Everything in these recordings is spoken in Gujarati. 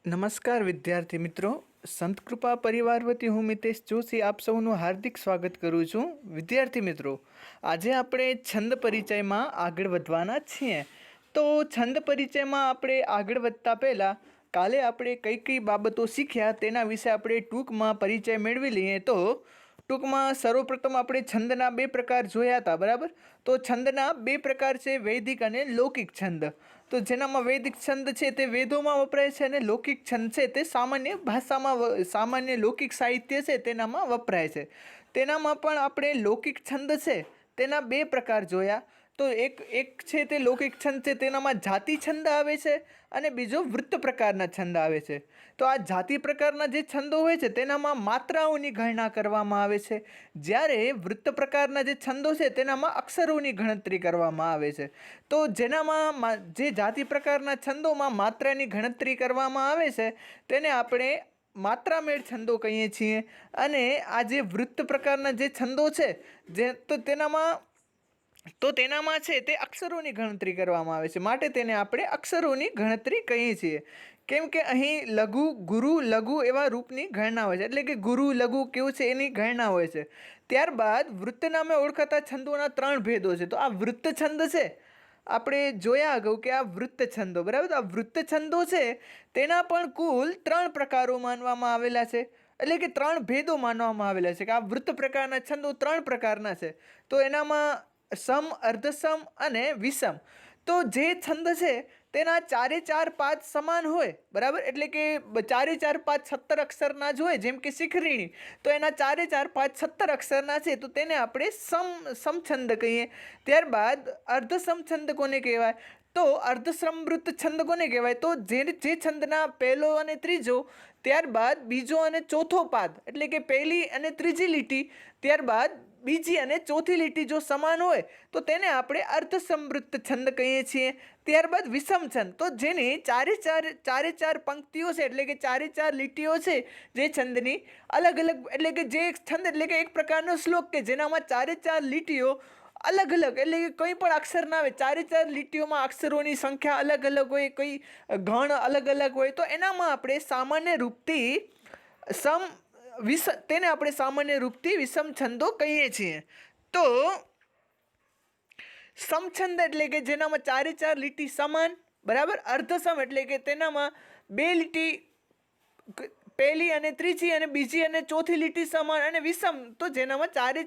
નમસ્કાર વિદ્યાર્થી મિત્રો, સંત કૃપા પરિવાર વતી હું મિતેશ જોશી આપ સૌનું હાર્દિક સ્વાગત કરું છું. વિદ્યાર્થી મિત્રો, આજે આપણે છંદ પરિચયમાં આગળ વધવાના છીએ. તો છંદ પરિચયમાં આપણે આગળ વધતા પહેલાં કાલે આપણે કઈ કઈ બાબતો શીખ્યા તેના વિશે આપણે ટૂંકમાં પરિચય મેળવી લઈએ. તો ટૂંકમાં સર્વપ્રથમ આપણે છંદના બે પ્રકાર જોયા હતા, બરાબર. તો છંદના બે પ્રકાર છે, વૈદિક અને લૌકિક છંદ. તો જેનામાં વૈદિક છંદ છે તે વેદોમાં વપરાય છે અને લૌકિક છંદ છે તે સામાન્ય ભાષામાં, સામાન્ય લૌકિક સાહિત્ય છે તેનામાં વપરાય છે. તેનામાં પણ આપણે લૌકિક છંદ છે તેના બે પ્રકાર જોયા. તો એક છે તે લૌકિક છંદ છે, તેનામાં જાતિ છંદ આવે છે અને બીજો વૃત્ત પ્રકારના છંદ આવે છે. તો આ જાતિ પ્રકારના જે છંદો હોય છે તેનામાં માત્રાઓની ગણના કરવામાં આવે છે, જ્યારે વૃત્ત પ્રકારના જે છંદો છે તેનામાં અક્ષરોની ગણતરી કરવામાં આવે છે. તો જેનામાં જે જાતિ પ્રકારના છંદોમાં માત્રાની ગણતરી કરવામાં આવે છે તેને આપણે માત્રામેળ છંદો કહીએ છીએ. અને આ જે વૃત્ત પ્રકારના જે છંદો છે તેનામાં છે તે અક્ષરોની ગણતરી કરવામાં આવે છે, માટે તેને આપણે અક્ષરોની ગણતરી કહીએ છીએ. કેમ કે અહીં લઘુ, ગુરુ, લઘુ એવા રૂપની ગણના હોય છે, એટલે કે ગુરુ, લઘુ કેવું છે એની ગણના હોય છે. ત્યારબાદ વૃત્ત નામે ઓળખાતા છંદોના 3 ભેદો છે. તો આ વૃત્ત છંદ છે, આપણે જોયા અગાઉ કે આ વૃત્ત છંદો, બરાબર. તો આ વૃત્ત છંદો છે તેના પણ કુલ 3 પ્રકારો માનવામાં આવેલા છે, એટલે કે 3 ભેદો માનવામાં આવેલા છે કે આ વૃત્ત પ્રકારના છંદો 3 પ્રકારના છે. તો એનામાં સમ, અર્ધસમ અને વિષમ. તો જે છંદ છે તેના 4 4 5 સમાન હોય, બરાબર, એટલે કે 4 4 5 17 અક્ષરના જ હોય, જેમ કે શિખરીણી. તો એના 4 4 5 17 અક્ષરના છે તો તેને આપણે સમછંદ કહીએ. ત્યારબાદ અર્ધસમ છંદ કોને કહેવાય? તો અર્ધસમૃદ્ધ છંદ કોને કહેવાય? તો જે છંદના પહેલો અને ત્રીજો, ત્યારબાદ બીજો અને ચોથો પાદ, એટલે કે પહેલી અને ત્રીજી લીટી, ત્યારબાદ બીજી અને ચોથી લીટી જો સમાન હોય તો તેને આપણે અર્ધસમૃદ્ધ છંદ કહીએ છીએ. ત્યારબાદ વિષમ છંદ, તો જેની ચારે ચાર પંક્તિઓ છે, એટલે કે 4 4 લીટીઓ છે જે છંદની અલગ અલગ, એટલે કે જે છંદ એટલે કે એક પ્રકારનો શ્લોક કે જેનામાં 4 4 લીટીઓ અલગ અલગ, એટલે કે કંઈ પણ અક્ષર ના આવે, 4 4 લીટીઓમાં અક્ષરોની સંખ્યા અલગ અલગ હોય, કોઈ ગણ અલગ અલગ હોય, તો એનામાં આપણે સામાન્ય રૂપથી તેને આપણે સામાન્ય રૂપથી વિષમ છંદો કહીએ છીએ. તો સમછંદ એટલે કે જેનામાં 4 4 લીટી સમાન, બરાબર. અર્ધસમ એટલે કે તેનામાં 2 લીટી, પહેલી અને ત્રીજી અને બીજી અને ચોથી લીટી સમાન. અને વિષમ તો જેનામાં 4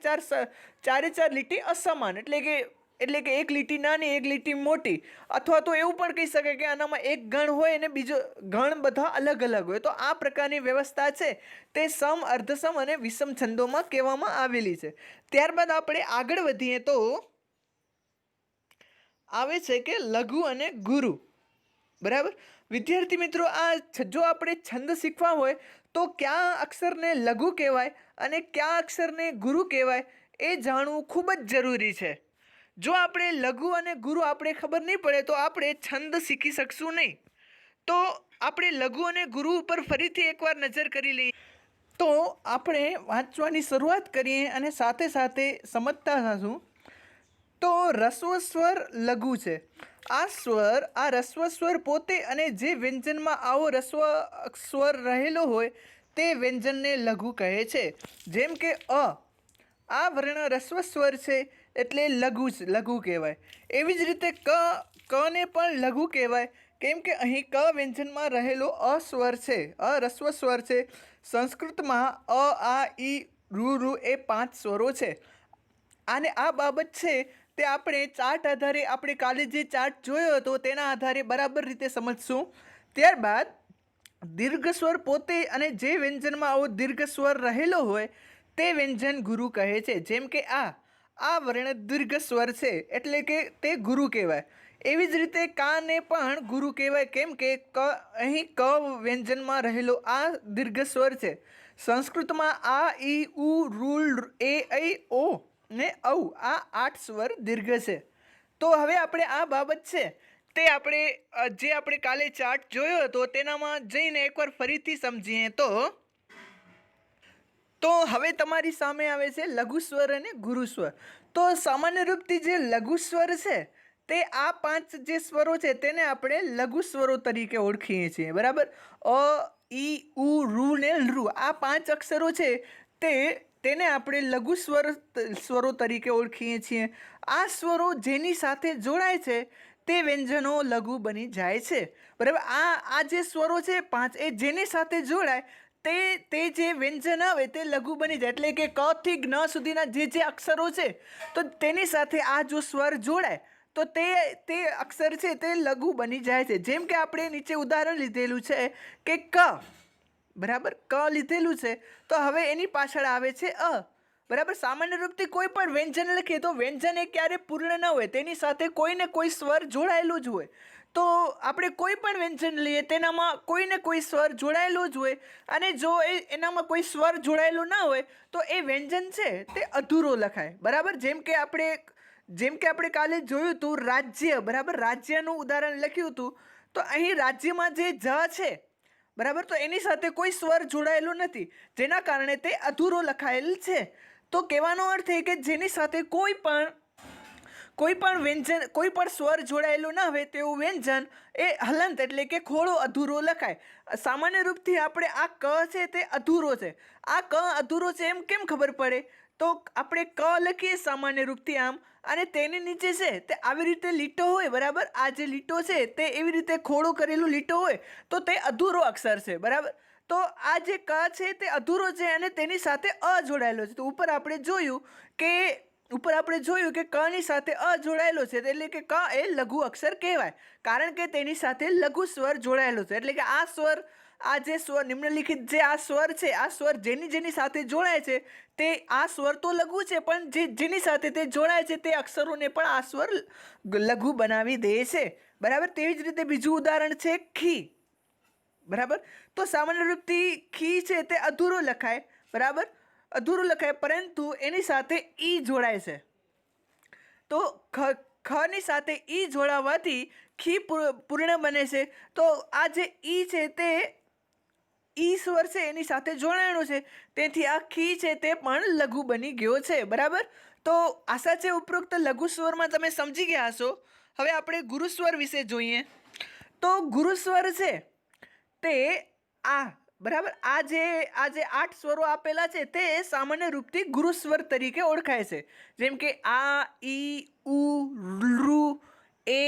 4 લીટી અસમાન, એટલે કે એક લીટી નાની, એક લીટી મોટી. અથવા તો એવું પણ કહી શકાય કે આનામાં એક ગણ હોય અને બીજો ગણ બધા અલગ અલગ હોય. તો આ પ્રકારની વ્યવસ્થા છે તે સમ, અર્ધસમ અને વિષમ છંદોમાં કહેવામાં આવેલી છે. ત્યારબાદ આપણે આગળ વધીએ તો આવે છે કે લઘુ અને ગુરુ, બરાબર. વિદ્યાર્થી મિત્રો, જો આપણે છંદ શીખવા હોય તો કયા અક્ષરને લઘુ કહેવાય અને કયા અક્ષરને ગુરુ કહેવાય એ જાણવું ખૂબ જ જરૂરી છે. જો આપણે લઘુ અને ગુરુ આપણે ખબર નહીં પડે તો આપણે છંદ શીખી શકશું નહીં. તો આપણે લઘુ અને ગુરુ ઉપર ફરીથી એકવાર નજર કરી લઈએ. તો આપણે વાંચવાની શરૂઆત કરીએ અને સાથે સાથે સમજતા થશું. તો રસ્વ સ્વર લઘુ છે. આ રસ્વ સ્વર પોતે અને જે વ્યંજનમાં આવો રસ્વ સ્વર રહેલો હોય તે વ્યંજનને લઘુ કહે છે. જેમ કે આ વર્ણ રસ્વ સ્વર છે એટલે લઘુ કહેવાય. એવી જ રીતે કને પણ લઘુ કહેવાય, કેમ કે અહીં ક વ્યંજનમાં રહેલો અસ્વર છે, રસ્વ સ્વર છે. સંસ્કૃતમાં આ, ઈ, રૂ એ 5 સ્વરો છે. અને આ બાબત છે તે આપણે ચાર્ટ આધારે, આપણે કાલે જે ચાર્ટ જોયો હતો તેના આધારે બરાબર રીતે સમજશું. ત્યારબાદ દીર્ઘ સ્વર પોતે અને જે વ્યંજનમાં આવો દીર્ઘ સ્વર રહેલો હોય તે વ્યંજન ગુરુ કહે છે. જેમ કે આ વર્ણ દીર્ઘ સ્વર છે એટલે કે તે ગુરુ કહેવાય. એવી જ રીતે કાને પણ ગુરુ કહેવાય, કેમ કે અહીં ક વ્યંજનમાં રહેલો આ દીર્ઘ સ્વર છે. સંસ્કૃતમાં આ, ઈ, ઉ, રૂ, એ, ઐ, ઓ ને ઔ, આ 8 સ્વર દીર્ઘ છે. તો હવે આપણે આ બાબત છે તે આપણે કાલે ચાર્ટ જોયો હતો તેનામાં જઈને એકવાર ફરીથી સમજીએ. તો હવે તમારી સામે આવે છે લઘુ સ્વર અને ગુરુ સ્વર. તો સામાન્ય રૂપથી જે લઘુ સ્વર છે તે આ 5 જે સ્વરો છે તેને આપણે લઘુ સ્વરો તરીકે ઓળખીએ છીએ, બરાબર. અ, ઈ, ઉ, રૂ ને લૃ આ 5 અક્ષરો છે તેને આપણે લઘુ સ્વરો તરીકે ઓળખીએ છીએ. આ સ્વરો જેની સાથે જોડાય છે તે વ્યંજનો લઘુ બની જાય છે, બરાબર. આ જે સ્વરો છે 5 એ જેની સાથે જોડાય તે જે વ્યંજન આવે તે લઘુ બની જાય. એટલે કે ક થી જ્ઞ સુધીના જે અક્ષરો છે તો તેની સાથે આ જો સ્વર જોડાય તો તે અક્ષર છે તે લઘુ બની જાય છે. જેમ કે આપણે નીચે ઉદાહરણ લીધેલું છે કે ક, બરાબર. ક લીધેલું છે તો હવે એની પાછળ આવે છે અ, બરાબર. સામાન્ય રૂપથી કોઈ પણ વ્યંજન લખીએ તો વ્યંજન એ ક્યારે પૂર્ણ ન હોય, તેની સાથે કોઈ ને કોઈ સ્વર જોડાયેલું જ હોય. તો આપણે કોઈ પણ વ્યંજન લઈએ તેનામાં કોઈ ને કોઈ સ્વર જોડાયેલો જ હોય, અને જો એનામાં કોઈ સ્વર જોડાયેલો ના હોય તો એ વ્યંજન છે તે અધૂરો લખાય, બરાબર. જેમ કે આપણે કાલે જોયું હતું રાજ્ય, બરાબર. રાજ્યનું ઉદાહરણ લખ્યું હતું તો અહીં રાજ્યમાં જે જ છે, બરાબર, તો એની સાથે કોઈ સ્વર જોડાયેલો નથી, જેના કારણે તે અધૂરો લખાયેલ છે. તો કહેવાનો અર્થ એ કે જેની સાથે કોઈ પણ વ્યંજન, કોઈ પણ સ્વર જોડાયેલો ના હોય તેવું વ્યંજન એ હલંત એટલે કે ખોડો અધૂરો લખાય. સામાન્ય રૂપથી આપણે આ ક છે તે અધૂરો છે. આ ક અધૂરો છે એમ કેમ ખબર પડે? તો આપણે ક લખીએ સામાન્ય રૂપથી આમ, અને તેની નીચે છે તે આવી રીતે લીટો હોય, બરાબર. આ જે લીટો છે તે એવી રીતે ખોડો કરેલું લીટો હોય તો તે અધૂરો અક્ષર છે, બરાબર. તો આ જે ક છે તે અધૂરો છે અને તેની સાથે અ જોડાયેલો છે. તો ઉપર આપણે જોયું કે ક ની સાથે અ જોડાયેલો છે, એટલે કે ક એ લઘુ અક્ષર કહેવાય, કારણ કે તેની સાથે લઘુ સ્વર જોડાયેલો છે. એટલે કે આ જે સ્વર નિમ્નલિખિત જે આ સ્વર છે, આ સ્વર જેની સાથે જોડાય છે તે આ સ્વર તો લઘુ છે, પણ જેની સાથે તે જોડાય છે તે અક્ષરોને પણ આ સ્વર લઘુ બનાવી દે છે, બરાબર. તેવી જ રીતે બીજું ઉદાહરણ છે ખી, બરાબર. તો સામાન્ય રૂપથી ખી છે તે અધૂરો લખાય, બરાબર, અધૂરો લખાય, પરંતુ એની સાથે ઈ જોડાય છે. તો ખ ની સાથે ઈ જોડાવાથી ખી પૂર્ણ બને છે. તો આ જે ઈ છે તે ઈ સ્વર છે એની સાથે જોડાયેલો છે, તેથી આ ખી છે તે પણ લઘુ બની ગયો છે, બરાબર. તો આશા છે ઉપરોક્ત લઘુ સ્વરમાં તમે સમજી ગયા હશો. હવે આપણે ગુરુસ્વર વિશે જોઈએ. તો ગુરુસ્વર છે તે આ, બરાબર. આ જે 8 સ્વરો આપેલા છે તે સામાન્ય રૂપથી ગુરુસ્વર તરીકે ઓળખાય છે. જેમ કે આ, ઈ, ઉ, ઋ, એ,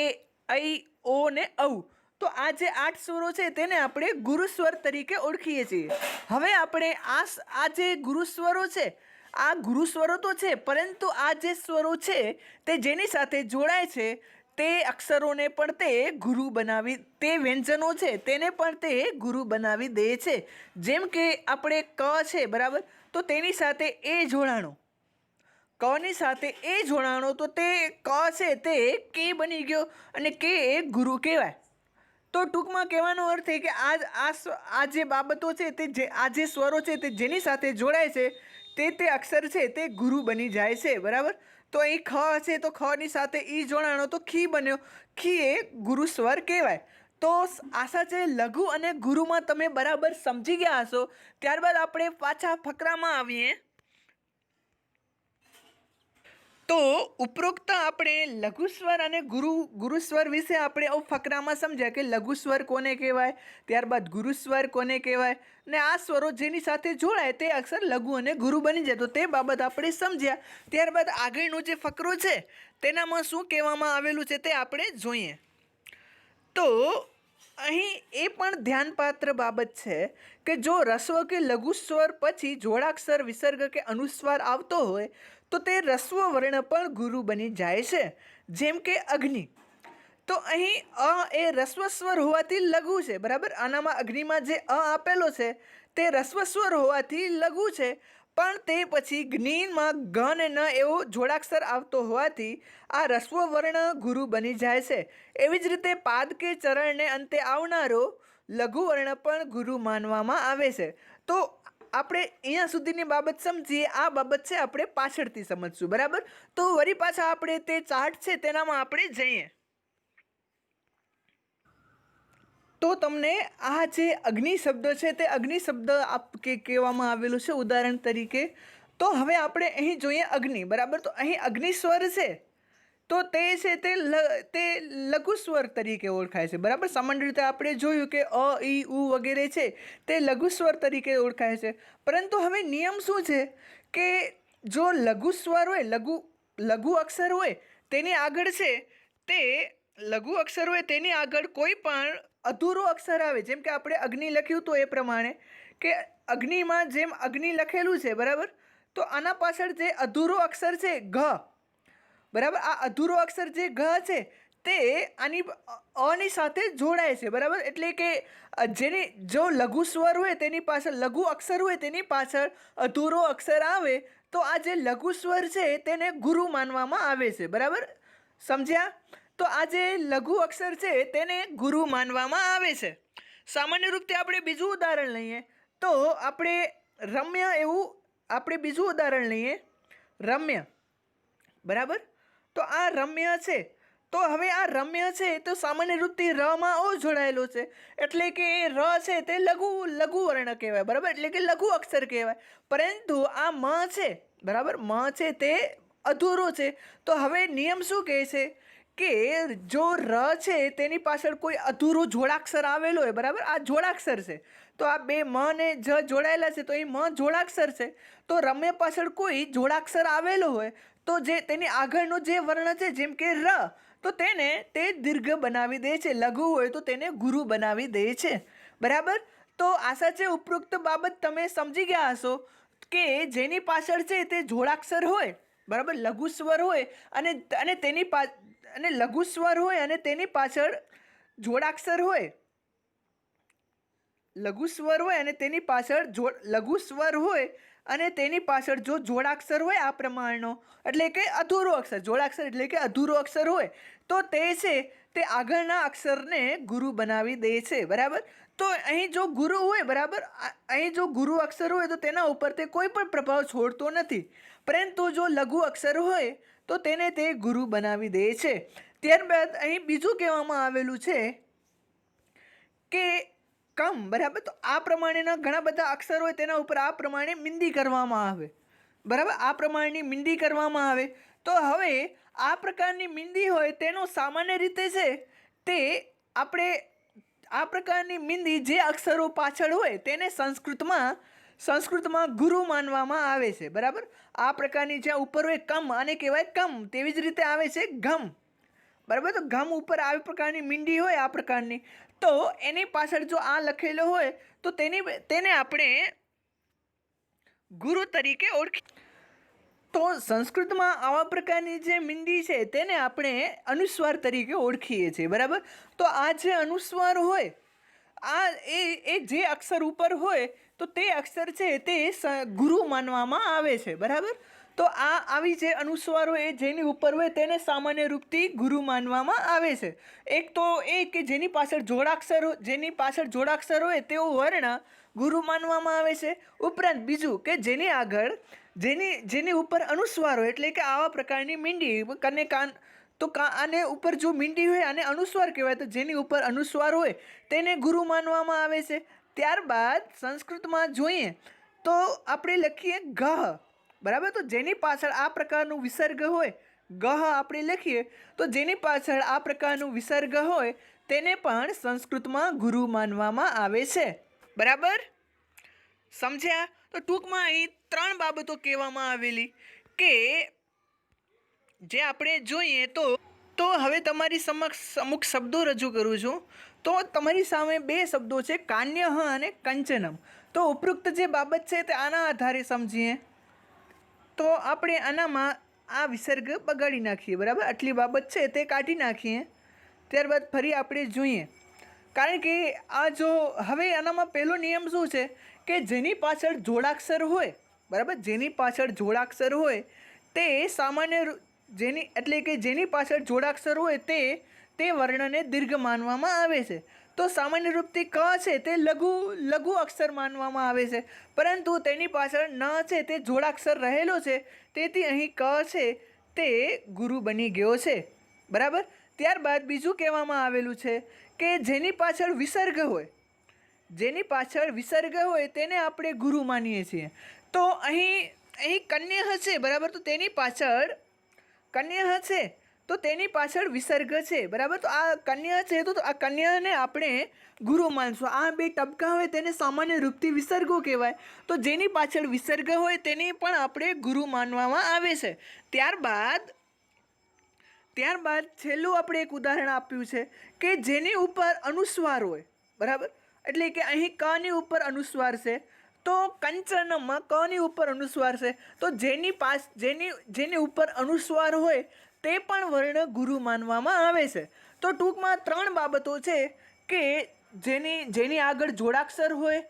ઐ, ઓ ને ઔ. તો આ જે 8 સ્વરો છે તેને આપણે ગુરુસ્વર તરીકે ઓળખીએ છીએ. હવે આપણે આ જે ગુરુસ્વરો છે, આ ગુરુસ્વરો તો છે, પરંતુ આ જે સ્વરો છે તે જેની સાથે જોડાય છે તે અક્ષરોને પણ તે ગુરુ બનાવી, તે વ્યંજનો છે તેને પણ તે ગુરુ બનાવી દે છે. જેમ કે આપણે ક છે, બરાબર, તો તેની સાથે એ જોડાણો, કની સાથે એ જોડાણો, તો તે ક છે તે કે બની ગયો અને કે એ ગુરુ કહેવાય. તો ટૂંકમાં કહેવાનો અર્થ એ કે આ જે બાબતો છે આ જે સ્વરો છે તે જેની સાથે જોડાય છે તે અક્ષર છે તે ગુરુ બની જાય છે, બરાબર. તો અહીં ખ છે તો ખ ની સાથે ઈ જોડાણો તો ખી બન્યો, ખી એ ગુરુ સ્વર કહેવાય. તો આશા છે લઘુ અને ગુરુમાં તમે બરાબર સમજી ગયા હશો. ત્યારબાદ આપણે પાછા ફકરામાં આવીએ. તો ઉપરોક્ત આપણે લઘુસ્વર અને ગુરુસ્વર વિશે આપણે ફકરામાં સમજ્યા કે લઘુસ્વર કોને કહેવાય, ત્યારબાદ ગુરુસ્વર કોને કહેવાય, ને આ સ્વરો જેની સાથે જોડાય તે અક્ષર લઘુ અને ગુરુ બની જાય. તો તે બાબત આપણે સમજ્યા. ત્યારબાદ આગળનો જે ફકરો છે તેનામાં શું કહેવામાં આવેલું છે તે આપણે જોઈએ. તો અહીં એ પણ ધ્યાનપાત્ર બાબત છે કે જો રસ્વ કે લઘુસ્વર પછી જોડાક્ષર, વિસર્ગ કે અનુસ્વાર આવતો હોય તો તે રસ્વ વર્ણ પણ ગુરુ બની જાય છે. જેમ કે અગ્નિ. તો અહીં અ એ રસ્વ સ્વર હોવાથી લઘુ છે, બરાબર. આનામાં અગ્નિમાં જે અ આપેલો છે તે રસ્વ સ્વર હોવાથી લઘુ છે, પણ તે પછી જ્ઞીમાં ગ ને ન એવો જોડાક્ષર આવતો હોવાથી આ રસ્વ વર્ણ ગુરુ બની જાય છે. એવી જ રીતે પાદ કે ચરણને અંતે આવનારો લઘુ વર્ણ પણ ગુરુ માનવામાં આવે છે. તો આપણે અહીંયા સુધીની બાબત સમજીએ, આ બાબત છે આપણે પાછળથી સમજશું, બરાબર. તો વળી પાછા આપણે તે ચાર્ટ છે તેનામાં આપણે જઈએ. તો તમને આ જે અગ્નિ શબ્દ છે તે અગ્નિ શબ્દ કહેવામાં આવેલું છે ઉદાહરણ તરીકે. તો હવે આપણે અહીં જોઈએ અગ્નિ, બરાબર. તો અહીં અગ્નિ સ્વર છે તો તે છે તે લઘુ સ્વર તરીકે ઓળખાય છે, બરાબર. સામાન્ય રીતે આપણે જોયું કે અ ઈ ઉ વગેરે છે તે લઘુ સ્વર તરીકે ઓળખાય છે. પરંતુ હવે નિયમ શું છે કે જો લઘુ સ્વર હોય, લઘુ અક્ષર હોય તેની આગળ છે તે લઘુ અક્ષર હોય તેની આગળ કોઈ પણ અધૂરો અક્ષર આવે, જેમ કે આપણે અગ્નિ લખ્યું તો એ પ્રમાણે કે અગ્નિમાં જેમ અગ્નિ લખેલું છે, બરાબર, તો આના પાછળ જે અધૂરો અક્ષર છે ઘ, બરાબર, આ અધૂરો અક્ષર જે ઘ છે તે આની અની સાથે જોડાય છે, બરાબર. એટલે કે જેની જો લઘુ સ્વર હોય તેની પાછળ લઘુ અક્ષર હોય તેની પાછળ અધૂરો અક્ષર આવે તો આ જે લઘુ સ્વર છે તેને ગુરુ માનવામાં આવે છે, બરાબર. સમજ્યા? તો આ જે લઘુ અક્ષર છે તેને ગુરુ માનવામાં આવે છે. સામાન્ય રૂપે આપણે બીજું ઉદાહરણ લઈએ તો આપણે બીજું ઉદાહરણ લઈએ રમ્ય, બરાબર. તો આ રમ્ય છે, તો હવે આ રમ્ય છે તો સામાન્ય રૂપથી રમાં ઓ જોડાયેલો છે, એટલે કે એ ર છે તે લઘુ વર્ણ કહેવાય, બરાબર, એટલે કે લઘુ અક્ષર કહેવાય. પરંતુ આ મ છે, બરાબર, મ છે તે અધૂરો છે. તો હવે નિયમ શું કહે છે કે જો ર છે તેની પાછળ કોઈ અધૂરું જોડાક્ષર આવેલો હોય, બરાબર, આ જોડાક્ષર છે, તો આ બે મ ને જ જોડાયેલા છે તો એ મ જોડાક્ષર છે. તો રમ્ય પાછળ કોઈ જોડાક્ષર આવેલો હોય તો જે તેની આગળનો જે વર્ણ છે જેમ કે ર, તો તેને તે દીર્ઘ બનાવી દે છે, લઘુ હોય તો તેને ગુરુ બનાવી દે છે, બરાબર. તો આશા છે ઉપરોક્ત બાબત તમે સમજી ગયા હશો કે જેની પાછળ છે તે જોડાક્ષર હોય, બરાબર, લઘુ સ્વર હોય અને લઘુ સ્વર હોય અને તેની પાછળ જોડાક્ષર હોય, લઘુ સ્વર હોય અને તેની પાછળ લઘુ સ્વર હોય અને તેની પાછળ જો જોડાક્ષર હોય આ પ્રમાણનો, એટલે કે અધૂરો અક્ષર, જોડાક્ષર એટલે કે અધૂરો અક્ષર હોય તો તે છે તે આગળના અક્ષરને ગુરુ બનાવી દે છે, બરાબર. તો અહીં જો ગુરુ હોય, બરાબર, અહીં જો ગુરુ અક્ષર હોય તો તેના ઉપર તે કોઈ પણ પ્રભાવ છોડતો નથી, પરંતુ જો લઘુ અક્ષર હોય તો તેને તે ગુરુ બનાવી દે છે. ત્યારબાદ અહીં બીજું કહેવામાં આવેલું છે કે કમ, બરાબર. તો આ પ્રમાણેના ઘણા બધા અક્ષર હોય તેના ઉપર આ પ્રમાણે મિંદી કરવામાં આવે, બરાબર, આ પ્રમાણેની મિંદી કરવામાં આવે. તો હવે આ પ્રકારની મિંદી હોય તેનો સામાન્ય રીતે છે તે આપણે આ પ્રકારની મિંદી જે અક્ષરો પાછળ હોય તેને સંસ્કૃતમાં ગુરુ માનવામાં આવે છે, બરાબર. આ પ્રકારની જ્યાં ઉપર હોય કમ, આને કહેવાય કમ. તેવી જ રીતે આવે છે ઘમ, બરાબર. તો ઘમ ઉપર આવી પ્રકારની મીંડી હોય આ પ્રકારની, તો એની પાછળ જો આ લખેલો હોય તો તેને આપણે ગુરુ તરીકે ઓળખી. તો સંસ્કૃતમાં આવા પ્રકારની જે મીંડી છે તેને આપણે અનુસ્વાર તરીકે ઓળખીએ છીએ, બરાબર. તો આ જે અનુસ્વાર હોય એ જે અક્ષર ઉપર હોય તો તે અક્ષર છે તે ગુરુ માનવામાં આવે છે, બરાબર. તો આવી જે અનુસ્વાર હોય જેની ઉપર હોય તેને સામાન્ય રૂપથી ગુરુ માનવામાં આવે છે. એક તો એ કે જેની પાછળ જોડાક્ષર હોય તેવો વર્ણ ગુરુ માનવામાં આવે છે. ઉપરાંત બીજું કે જેની આગળ જેની ઉપર અનુસ્વાર હોય, એટલે કે આવા પ્રકારની મીંડી કને કાન, તો આને ઉપર જો મીંડી હોય આને અનુસ્વાર કહેવાય, તો જેની ઉપર અનુસ્વાર હોય તેને ગુરુ માનવામાં આવે છે. ત્યારબાદ સંસ્કૃતમાં જોઈએ તો આપણે લખીએ ગહ, બરાબર. તો જેની પાછળ આ પ્રકારનું વિસર્ગ હોય, ગહ આપણે લખીએ તો જેની પાછળ આ પ્રકારનું વિસર્ગ હોય તેને પણ સંસ્કૃતમાં ગુરુ માનવામાં આવે છે, બરાબર. સમજ્યા? તો ટૂંકમાં અહીં 3 બાબતો કહેવામાં આવેલી કે જે આપણે જોઈએ તો હવે તમારી સમક્ષ અમુક શબ્દો રજૂ કરું છું. તો તમારી સામે 2 શબ્દો છે, કાન્યહ અને કંચનમ. તો ઉપરોક્ત જે બાબત છે તે આના આધારે સમજીએ તો આપણે આનામાં આ વિસર્ગ બગાડી નાખીએ, બરાબર. આટલી બાબત છે તે કાઢી નાખીએ. ત્યારબાદ ફરી આપણે જોઈએ, કારણ કે હવે આનામાં પહેલો નિયમ શું છે કે જેની પાછળ જોડાક્ષર હોય, બરાબર, જેની પાછળ જોડાક્ષર હોય તે જેની પાછળ જોડાક્ષર હોય તે વર્ણને દીર્ઘ માનવામાં આવે છે. તો સામાન્ય રૂપથી ક છે તે લઘુ અક્ષર માનવામાં આવે છે, પરંતુ તેની પાછળ ન છે તે જોડાક્ષર રહેલો છે, તેથી અહીં ક છે તે ગુરુ બની ગયો છે, બરાબર. ત્યારબાદ બીજું કહેવામાં આવેલું છે કે જેની પાછળ વિસર્ગ હોય તેને આપણે ગુરુ માનીએ છીએ. તો અહીં કન્યહ છે, બરાબર. તો તેની પાછળ કન્યહ છે તો તેની પાછળ વિસર્ગ છે, બરાબર. તો આ કન્યા છે તો આ કન્યાને આપણે ગુરુ માનશું. આ બે ટપકા હોય તેને સામાન્ય રૂપથી વિસર્ગો કહેવાય. તો જેની પાછળ વિસર્ગ હોય તેને પણ આપણે ગુરુ માનવામાં આવે છે. ત્યારબાદ છેલ્લું આપણે એક ઉદાહરણ આપ્યું છે કે જેની ઉપર અનુસ્વાર હોય, બરાબર. એટલે કે અહીં કની ઉપર અનુસ્વાર છે, તો કંચનમાં કની ઉપર અનુસ્વાર છે, તો જેની ઉપર અનુસ્વાર હોય તે પણ વર્ણ ગુરુ માનવામાં આવે છે. તો ટૂંકમાં 3 બાબતો છે કે જેની આગળ જોડાક્ષર હોય,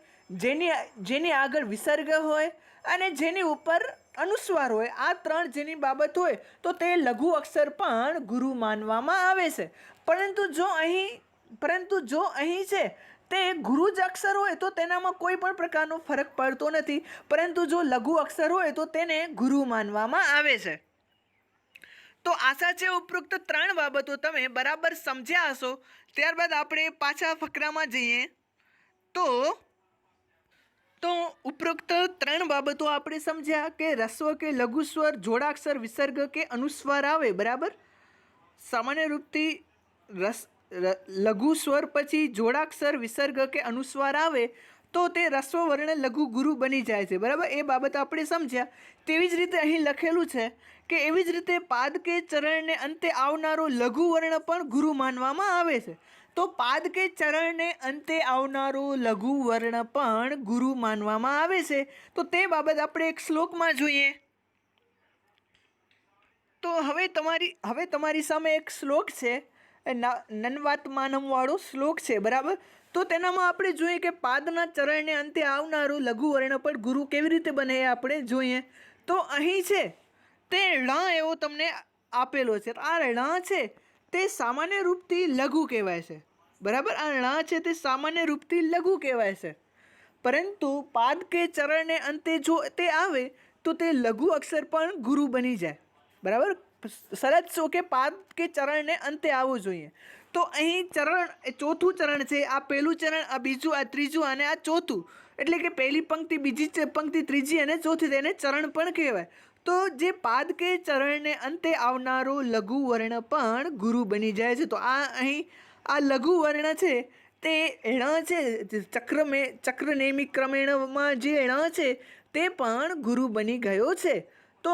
જેની આગળ વિસર્ગ હોય અને જેની ઉપર અનુસ્વાર હોય. આ 3 જેની બાબત હોય તો તે લઘુ અક્ષર પણ ગુરુ માનવામાં આવે છે. પરંતુ જો અહીં છે તે ગુરુ જ અક્ષર હોય તો તેનામાં કોઈ પણ પ્રકારનો ફરક પડતો નથી, પરંતુ જો લઘુ અક્ષર હોય તો તેને ગુરુ માનવામાં આવે છે. તો આશા છે ઉપરોક્ત 3 બાબતો તમે બરાબર સમજ્યા હશો. ત્યારબાદ આપણે પાછા ફકરામાં જઈએ. તો ઉપરોક્ત 3 બાબતો આપણે સમજ્યા કે રસ્વ કે લઘુ સ્વર, જોડાક્ષર, વિસર્ગ કે અનુસ્વાર આવે, બરાબર. સામાન્ય રૂપથી લઘુ સ્વર પછી જોડાક્ષર, વિસર્ગ કે અનુસ્વાર આવે તો તે રસ્વ વર્ણ લઘુ ગુરુ બની જાય છે, બરાબર. એ બાબત આપણે સમજ્યા. તેવી જ રીતે અહીં લખેલું છે કે એવી જ રીતે પાદ કે ચરણને અંતે આવનારો લઘુ વર્ણ પણ ગુરુ માનવામાં આવે છે. તો પાદ કે ચરણને અંતે આવનારો લઘુ વર્ણ પણ ગુરુ માનવામાં આવે છે. તો તે બાબત આપણે એક શ્લોકમાં જોઈએ. તો હવે તમારી સામે એક શ્લોક છે, નન્વાત્માનમ વાળો શ્લોક છે, બરાબર. તો તેનામાં આપણે જોઈએ કે પાદના ચરણને અંતે આવનારું લઘુ વર્ણ પણ ગુરુ કેવી રીતે બને એ આપણે જોઈએ. તો અહીં છે તે ળ એવો તમને આપેલો છે. આ ળ છે તે સામાન્ય રૂપથી લઘુ કહેવાય છે, બરાબર. આ ળ છે તે સામાન્ય રૂપથી લઘુ કહેવાય છે, પરંતુ પાદ કે ચરણને અંતે જો તે આવે તો તે લઘુ અક્ષર પણ ગુરુ બની જાય, બરાબર. શરત શું કે પાદ કે ચરણને અંતે આવવું જોઈએ. તો અહીં ચરણ એ ચોથું ચરણ છે. આ પહેલું ચરણ, આ બીજું, આ ત્રીજું અને આ ચોથું. એટલે કે પહેલી પંક્તિ, બીજી પંક્તિ, ત્રીજી અને ચોથી, તેને ચરણ પણ કહેવાય. તો જે પાદ કે ચરણને અંતે આવનારો લઘુ વર્ણ પણ ગુરુ બની જાય છે. તો આ અહીં આ લઘુ વર્ણ છે તે ણ છે, ચક્રનેમી ક્રમેણમાં જે ણ છે તે પણ ગુરુ બની ગયો છે. તો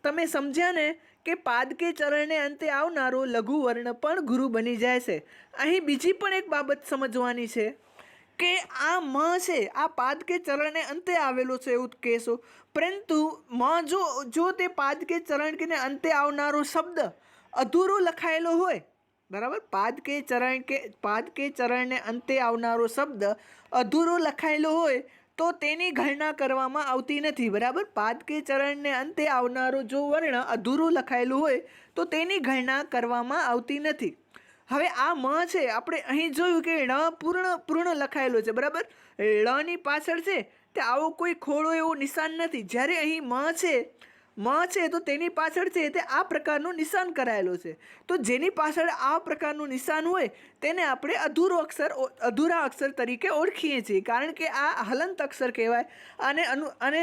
તમે સમજ્યા ને કે પાદ કે ચરણને અંતે આવનારો લઘુ વર્ણ પણ ગુરુ બની જાય છે. અહીં બીજી પણ એક બાબત સમજવાની છે કે આ મ છે, આ પાદ કે ચરણને અંતે આવેલો છે એવું કહેશો, પરંતુ મ જો તે પાદ કે ચરણ કે અંતે આવનારો શબ્દ અધૂરો લખાયેલો હોય, બરાબર. પાદ કે ચરણને અંતે આવનારો શબ્દ અધૂરો લખાયેલો હોય તો તેની ગણના કરવામાં આવતી નથી, બરાબર. પાદ કે ચરણને અંતે આવનારો જો વર્ણ અધૂરો લખાયેલું હોય તો તેની ગણના કરવામાં આવતી નથી. હવે આ મ છે, આપણે અહીં જોયું કે ણ પૂર્ણ લખાયેલો છે, બરાબર. ળની પાછળ છે તે આવો કોઈ ખોડો એવો નિશાન નથી. જ્યારે અહીં મ છે તો તેની પાછળ છે તે આ પ્રકારનું નિશાન કરાયેલો છે. તો જેની પાછળ આ પ્રકારનું નિશાન હોય તેને આપણે અધૂરા અક્ષર તરીકે ઓળખીએ છીએ, કારણ કે આ હલંત અક્ષર કહેવાય. અને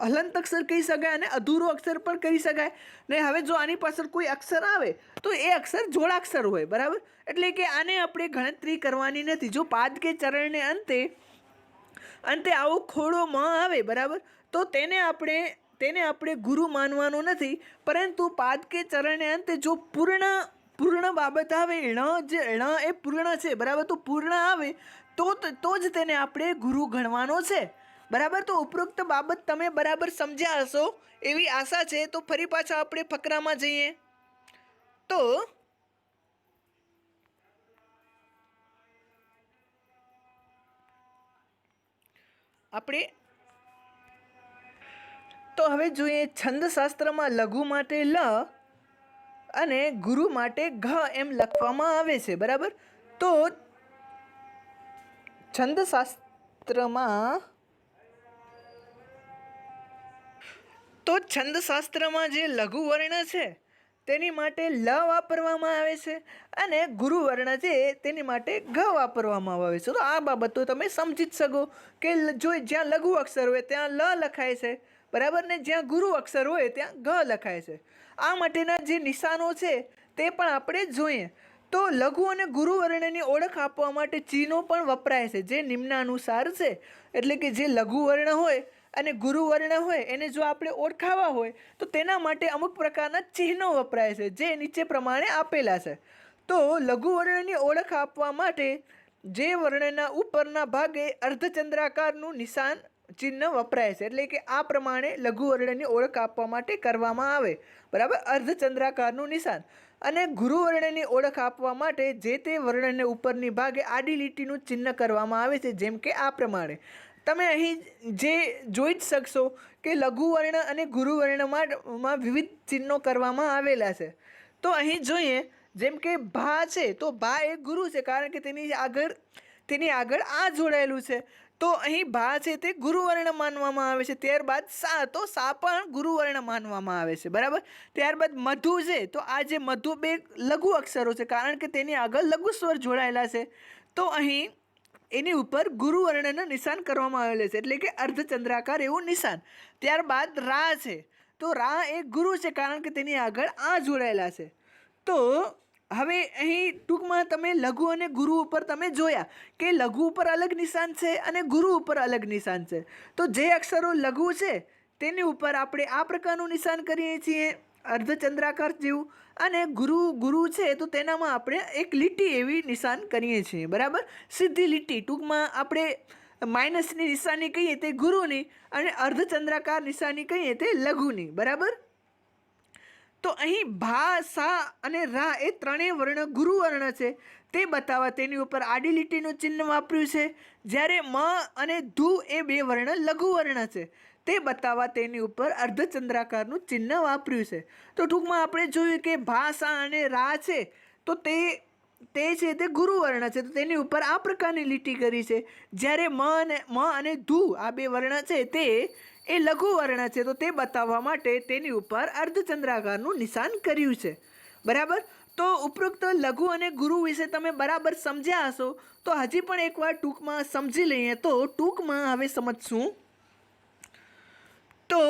હલંત અક્ષર કહી શકાય અને અધૂરો અક્ષર પણ કહી શકાય ને. હવે જો આની પાછળ કોઈ અક્ષર આવે તો એ અક્ષર જોડાક્ષર હોય, બરાબર. એટલે કે આને આપણે ગણતરી કરવાની નથી. જો પાદ કે ચરણને અંતે આવો ખોડો મ આવે, બરાબર, તો તેને આપણે ગુરુ માનવાનો નથી. પરંતુ પાદ કે ચરણને અંતે જો પૂર્ણ બાબત આવે, ણ એ પૂર્ણ છે, બરાબર. તો પૂર્ણ આવે તો જ તેને આપણે ગુરુ ગણવાનો છે, બરાબર. તો ઉપરોક્ત બાબત તમે બરાબર સમજ્યા હશો એવી આશા છે. તો ફરી પાછા આપણે ફકરામાં જઈએ. તો હવે જોઈએ છંદશાસ્ત્રમાં લઘુ માટે લ અને ગુરુ માટે ઘ એમ લખવામાં આવે છે, બરાબર. તો છંદશાસ્ત્રમાં જે લઘુ વર્ણ છે તેની માટે લ વાપરવામાં આવે છે અને ગુરુ વર્ણ છે તેની માટે ઘ વાપરવામાં આવે છે. તો આ બાબતો તમે સમજી જ શકો કે જો જ્યાં લઘુ અક્ષર હોય ત્યાં લ લખાય છે, બરાબર, ને જ્યાં ગુરુ અક્ષર હોય ત્યાં ઘ લખાય છે. આ માટેના જે નિશાનો છે તે પણ આપણે જોઈએ. તો લઘુ અને ગુરુ વર્ણની ઓળખ આપવા માટે ચિહ્નો પણ વપરાય છે, જે નિમ્નાનુસાર છે. એટલે કે જે લઘુ વર્ણ હોય અને ગુરુ વર્ણ હોય એને જો આપણે ઓળખાવા હોય તો તેના માટે અમુક પ્રકારના ચિહ્નો વપરાય છે, જે નીચે પ્રમાણે આપેલા છે. તો લઘુ વર્ણની ઓળખ આપવા માટે જે વર્ણના ઉપરના ભાગે અર્ધચંદ્રાકારનું નિશાન ચિહ્ન વપરાય છે. એટલે કે આ પ્રમાણે લઘુ વર્ણની ઓળખ આપવા માટે કરવામાં આવે, બરાબર, અર્ધચંદ્રાકારનું નિશાન. અને ગુરુ વર્ણની ઓળખ આપવા માટે જે તે વર્ણને ઉપરની ભાગે આડી લીટીનું ચિહ્ન કરવામાં આવે છે, જેમ કે આ પ્રમાણે. તમે અહીં જે જોઈ જ શકશો કે લઘુ વર્ણ અને ગુરુ વર્ણમાં વિવિધ ચિહ્નો કરવામાં આવેલા છે. તો અહીં જોઈએ, જેમ કે ભા છે તો ભા એ ગુરુ છે, કારણ કે તેની આગળ આ જોડાયેલું છે. તો અહીં ભા છે તે ગુરુ વર્ણ માનવામાં આવે છે. ત્યારબાદ સા, તો સા પણ ગુરુ વર્ણ માનવામાં આવે છે, બરાબર. ત્યારબાદ મધુ છે, તો આ જે મધુ બે લઘુ અક્ષરો છે, કારણ કે તેની આગળ લઘુ સ્વર જોડાયેલા છે. તો અહીં એની ઉપર ગુરુ વર્ણનું નિશાન કરવામાં આવેલું છે, એટલે કે અર્ધચંદ્રાકાર એવું નિશાન. ત્યારબાદ રા છે, તો રા એ ગુરુ છે, કારણ કે તેની આગળ આ જોડાયેલા છે. તો હવે અહીં ટૂંકમાં તમે લઘુ અને ગુરુ ઉપર તમે જોયા કે લઘુ ઉપર અલગ નિશાન છે અને ગુરુ ઉપર અલગ નિશાન છે. તો જે અક્ષરો લઘુ છે તેની ઉપર આપણે આ પ્રકારનું નિશાન કરીએ છીએ, અર્ધચંદ્રાકાર જેવું. અને ગુરુ છે તો તેનામાં આપણે એક લીટી એવી નિશાન કરીએ છીએ, બરાબર, સીધી લીટી. ટૂંકમાં આપણે માઇનસની નિશાની કહીએ તે ગુરુની અને અર્ધચંદ્રાકાર નિશાની કહીએ તે લઘુની, બરાબર. તો અહીં ભા, સા અને રા એ ત્રણેય વર્ણ ગુરુ વર્ણ છે તે બતાવવા તેની ઉપર આડી લીટીનું ચિહ્ન વાપર્યું છે. જ્યારે મ અને ધુ એ બે વર્ણ લઘુ વર્ણ છે તે બતાવવા તેની ઉપર અર્ધચંદ્રાકારનું ચિહ્ન વાપર્યું છે. તો ટૂંકમાં આપણે જોયું કે ભા, સા અને રા છે તો તે છે તે ગુરુ વર્ણ છે, તો તેની ઉપર આ પ્રકારની લીટી કરી છે. જ્યારે મ અને ધુ આ બે વર્ણ છે તે એ લઘુ વર્ણ છે, તો તે બતાવવા માટે તેની ઉપર અર્ધચંદ્રાકારનું નિશાન કર્યું છે, બરાબર. તો ઉપરોક્ત લઘુ અને ગુરુ વિશે તમે બરાબર સમજ્યા હશો. તો હજી પણ એકવાર ટૂંકમાં સમજી લઈએ. તો ટૂંકમાં હવે સમજશું. તો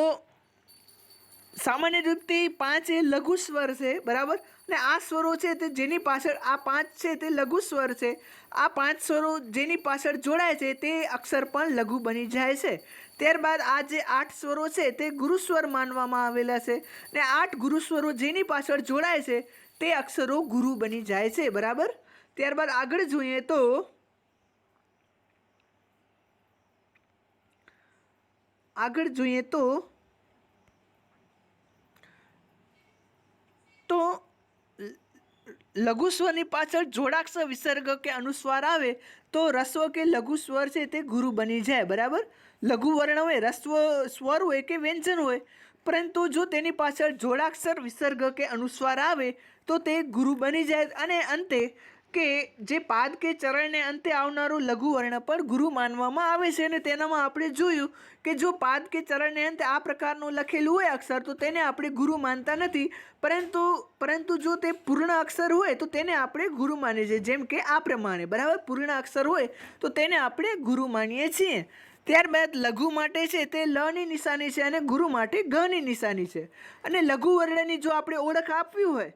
સામાન્ય રીતે 5 એ લઘુ સ્વર છે, બરાબર. અને આ સ્વરો છે તે જેની પાછળ આ 5 છે તે લઘુ સ્વર છે. આ 5 સ્વરો જેની પાછળ જોડાય છે તે અક્ષર પણ લઘુ બની જાય છે. ત્યારબાદ આ જે 8 સ્વરો છે તે ગુરુ સ્વર માનવામાં આવેલા છે, અને 8 ગુરુ સ્વરો જેની પાછળ જોડાય છે તે અક્ષરો ગુરુ બની જાય છે, બરાબર. ત્યારબાદ આગળ જોઈએ તો લઘુ સ્વરની પાછળ જોડાક્ષર વિસર્ગ કે અનુસ્વાર આવે તો રસ્વ કે લઘુ સ્વર છે તે ગુરુ બની જાય, બરાબર. લઘુ વર્ણ હોય, રસ્વ સ્વર હોય કે વ્યંજન હોય, પરંતુ જો તેની પાછળ જોડાક્ષર વિસર્ગ કે અનુસ્વાર આવે તો તે ગુરુ બની જાય. અને અંતે કે જે પાદ કે ચરણને અંતે આવનારું લઘુ વર્ણ પણ ગુરુ માનવામાં આવે છે. અને તેનામાં આપણે જોયું કે જો પાદ કે ચરણને અંતે આ પ્રકારનું લખેલું હોય અક્ષર તો તેને આપણે ગુરુ માનતા નથી, પરંતુ જો તે પૂર્ણ અક્ષર હોય તો તેને આપણે ગુરુ માનીએ છીએ, જેમ કે આ પ્રમાણે, બરાબર. પૂર્ણ અક્ષર હોય તો તેને આપણે ગુરુ માનીએ છીએ. ત્યારબાદ લઘુ માટે છે તે લની નિશાની છે અને ગુરુ માટે ગની નિશાની છે. અને લઘુ વર્ણની જો આપણે ઓળખ આપવી હોય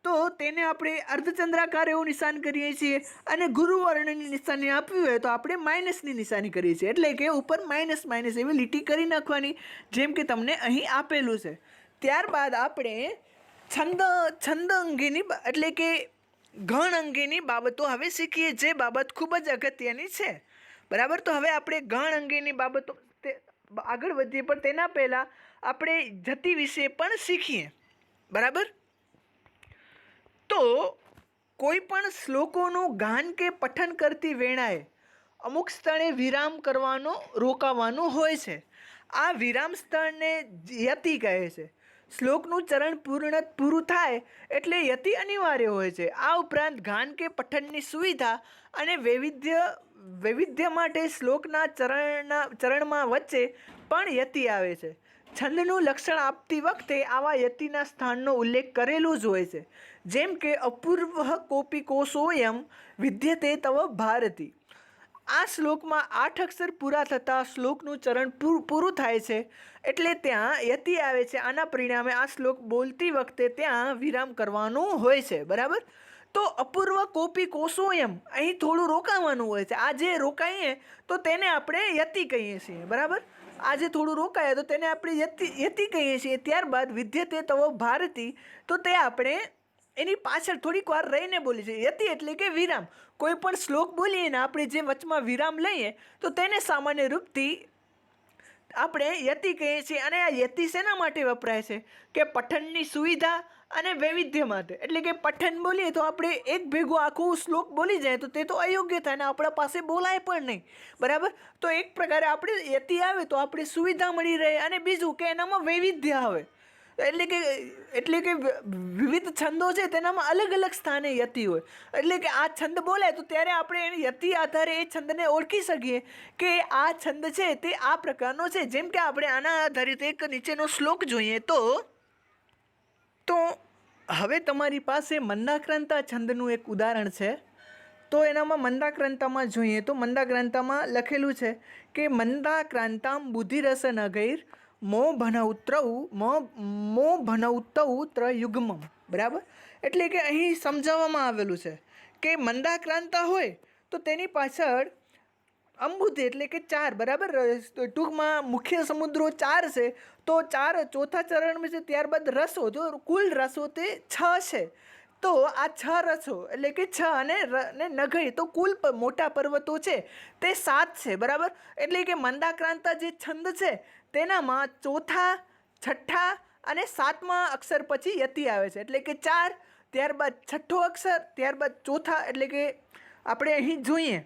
તો તેને આપણે અર્ધચંદ્રાકાર એવું નિશાન કરીએ છીએ, અને ગુરુ વર્ણની નિશાની આપવી હોય તો આપણે માઇનસની નિશાની કરીએ છીએ. એટલે કે ઉપર માઇનસ એવી લીટી કરી નાખવાની, જેમ કે તમને અહીં આપેલું છે. ત્યારબાદ આપણે છંદ અંગેની એટલે કે ગણ અંગેની બાબતો હવે શીખીએ, જે બાબત ખૂબ જ અગત્યની છે, બરાબર. તો હવે આપણે ગણ અંગેની બાબતો આગળ વધીએ, પણ તેના પહેલાં આપણે જતિ વિશે પણ શીખીએ, બરાબર. તો કોઈ પણ શ્લોકોનું ગાન કે પઠન કરતી વેળાએ અમુક સ્થળે વિરામ રોકાવાનું હોય છે. આ વિરામ સ્થળને યતિ કહે છે. શ્લોકનું ચરણ પૂરું થાય એટલે યતિ અનિવાર્ય હોય છે. આ ઉપરાંત ગાન કે પઠનની સુવિધા અને વૈવિધ્ય માટે શ્લોકના ચરણમાં વચ્ચે પણ યતિ આવે છે. છંદનું લક્ષણ આપતી વખતે આવા યતિના સ્થાનનો ઉલ્લેખ કરેલો જ હોય છે, જેમ કે અપૂર્વ કોપી કોશોયમ વિદ્યતે તવ ભારતી. આ શ્લોકમાં 8 અક્ષર પૂરા થતાં શ્લોકનું ચરણ પૂરું થાય છે, એટલે ત્યાં યતિ આવે છે. આના પરિણામે આ શ્લોક બોલતી વખતે ત્યાં વિરામ કરવાનું હોય છે. બરાબર. તો અપૂર્વ કોપી કોશોયમ, અહીં થોડું રોકાવાનું હોય છે. આ જે રોકાઈએ તો તેને આપણે યતિ કહીએ છીએ. બરાબર. આજે થોડું રોકાય તો તેને આપણે યતિ કહીએ છીએ. ત્યારબાદ વિદ્યતે તવો ભારતી, તો તે આપણે એની પાછળ થોડીક વાર રહીને બોલી છે. યતિ એટલે કે વિરામ. કોઈ પણ શ્લોક બોલીએ ને આપણે જે વચમાં વિરામ લઈએ તો તેને સામાન્ય રૂપથી આપણે યતિ કહીએ છીએ. અને આ યતિ શેના માટે વપરાય છે કે પઠનની સુવિધા અને વૈવિધ્ય માટે. એટલે કે પઠન બોલીએ તો આપણે એક ભેગો આખો શ્લોક બોલી જાય તો તે તો અયોગ્ય થાય ને આપણા પાસે બોલાય પણ નહીં. બરાબર. તો એક પ્રકારે આપણે યતિ આવે તો આપણે સુવિધા મળી રહે, અને બીજું કે એનામાં વૈવિધ્ય આવે. એટલે કે વિવિધ છંદો છે તેનામાં અલગ અલગ સ્થાને યતિ હોય. એટલે કે આ છંદ બોલાય તો ત્યારે આપણે એને યતિ આધારે એ છંદને ઓળખી શકીએ કે આ છંદ છે તે આ પ્રકારનો છે. જેમ કે આપણે આના આધારિત એક નીચેનો શ્લોક જોઈએ તો હવે તમારી પાસે મંદાક્રાંતા છંદનું એક ઉદાહરણ છે. તો એનામાં મંદાક્રાંતામાં જોઈએ તો મંદાક્રાંતામાં લખેલું છે કે મંદાક્રાંતામ બુદ્ધિરસ નગૈર મો ભનૌતૌ ત્રયુગ્મમ. બરાબર. એટલે કે અહીં સમજાવવામાં આવેલું છે કે મંદાક્રાંતા હોય તો તેની પાછળ અંબુધિ એટલે કે 4. બરાબર. ટૂંકમાં મુખ્ય સમુદ્રો 4 છે તો 4 ચોથા ચરણમાં છે. ત્યારબાદ રસો, તો કુલ રસો તે 6 છે. તો આ 6 રસો એટલે કે 6 અને નગઈ તો કુલ મોટા પર્વતો છે તે 7 છે. બરાબર. એટલે કે મંદાક્રાંતા જે છંદ છે તેનામાં ચોથા, છઠ્ઠા અને 7મા અક્ષર પછી યતિ આવે છે. એટલે કે 4, ત્યારબાદ છઠ્ઠો અક્ષર, ત્યારબાદ ચોથા. એટલે કે આપણે અહીં જોઈએ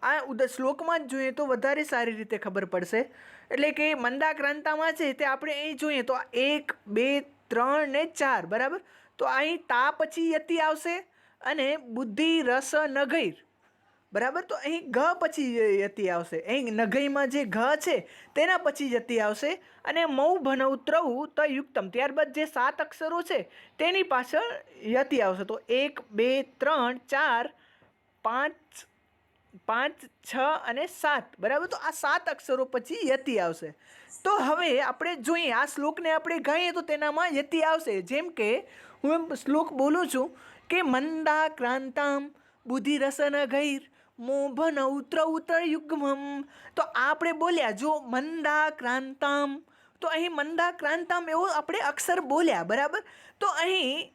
આ શ્લોકમાં જ જોઈએ તો વધારે સારી રીતે ખબર પડશે. એટલે કે મંદાક્રાંતામાં છે તે આપણે અહીં જોઈએ તો 1, 2, 3 ને 4. બરાબર. તો અહીં તા પછી યતિ આવશે અને બુદ્ધિ રસ નગૈર. બરાબર. તો અહીં ઘ પછી યતિ આવશે. અહીં નગઈમાં જે ઘ છે તેના પછી યતિ આવશે અને મૌ ભનૌત્રૌ તયુક્તમ. ત્યારબાદ જે 7 અક્ષરો છે તેની પાછળ યતિ આવશે. તો 1, 2, 3, 4, 5, 6 અને 7. બરાબર. તો આ 7 અક્ષરો પછી યતિ આવશે. તો હવે આપણે જોઈએ આ શ્લોકને આપણે ગાઈએ તો તેનામાં યતિ આવશે. જેમ કે હું શ્લોક બોલું છું કે મંદાક્રાંતામ બુદ્ધિરસન ગૈર મોભનૌત્રૌ ત્રયુગ્મમ. તો આપણે બોલ્યા જો મંદાક્રાંતામ, તો અહીં મંદાક્રાંતામ એવો આપણે અક્ષર બોલ્યા. બરાબર. તો અહીં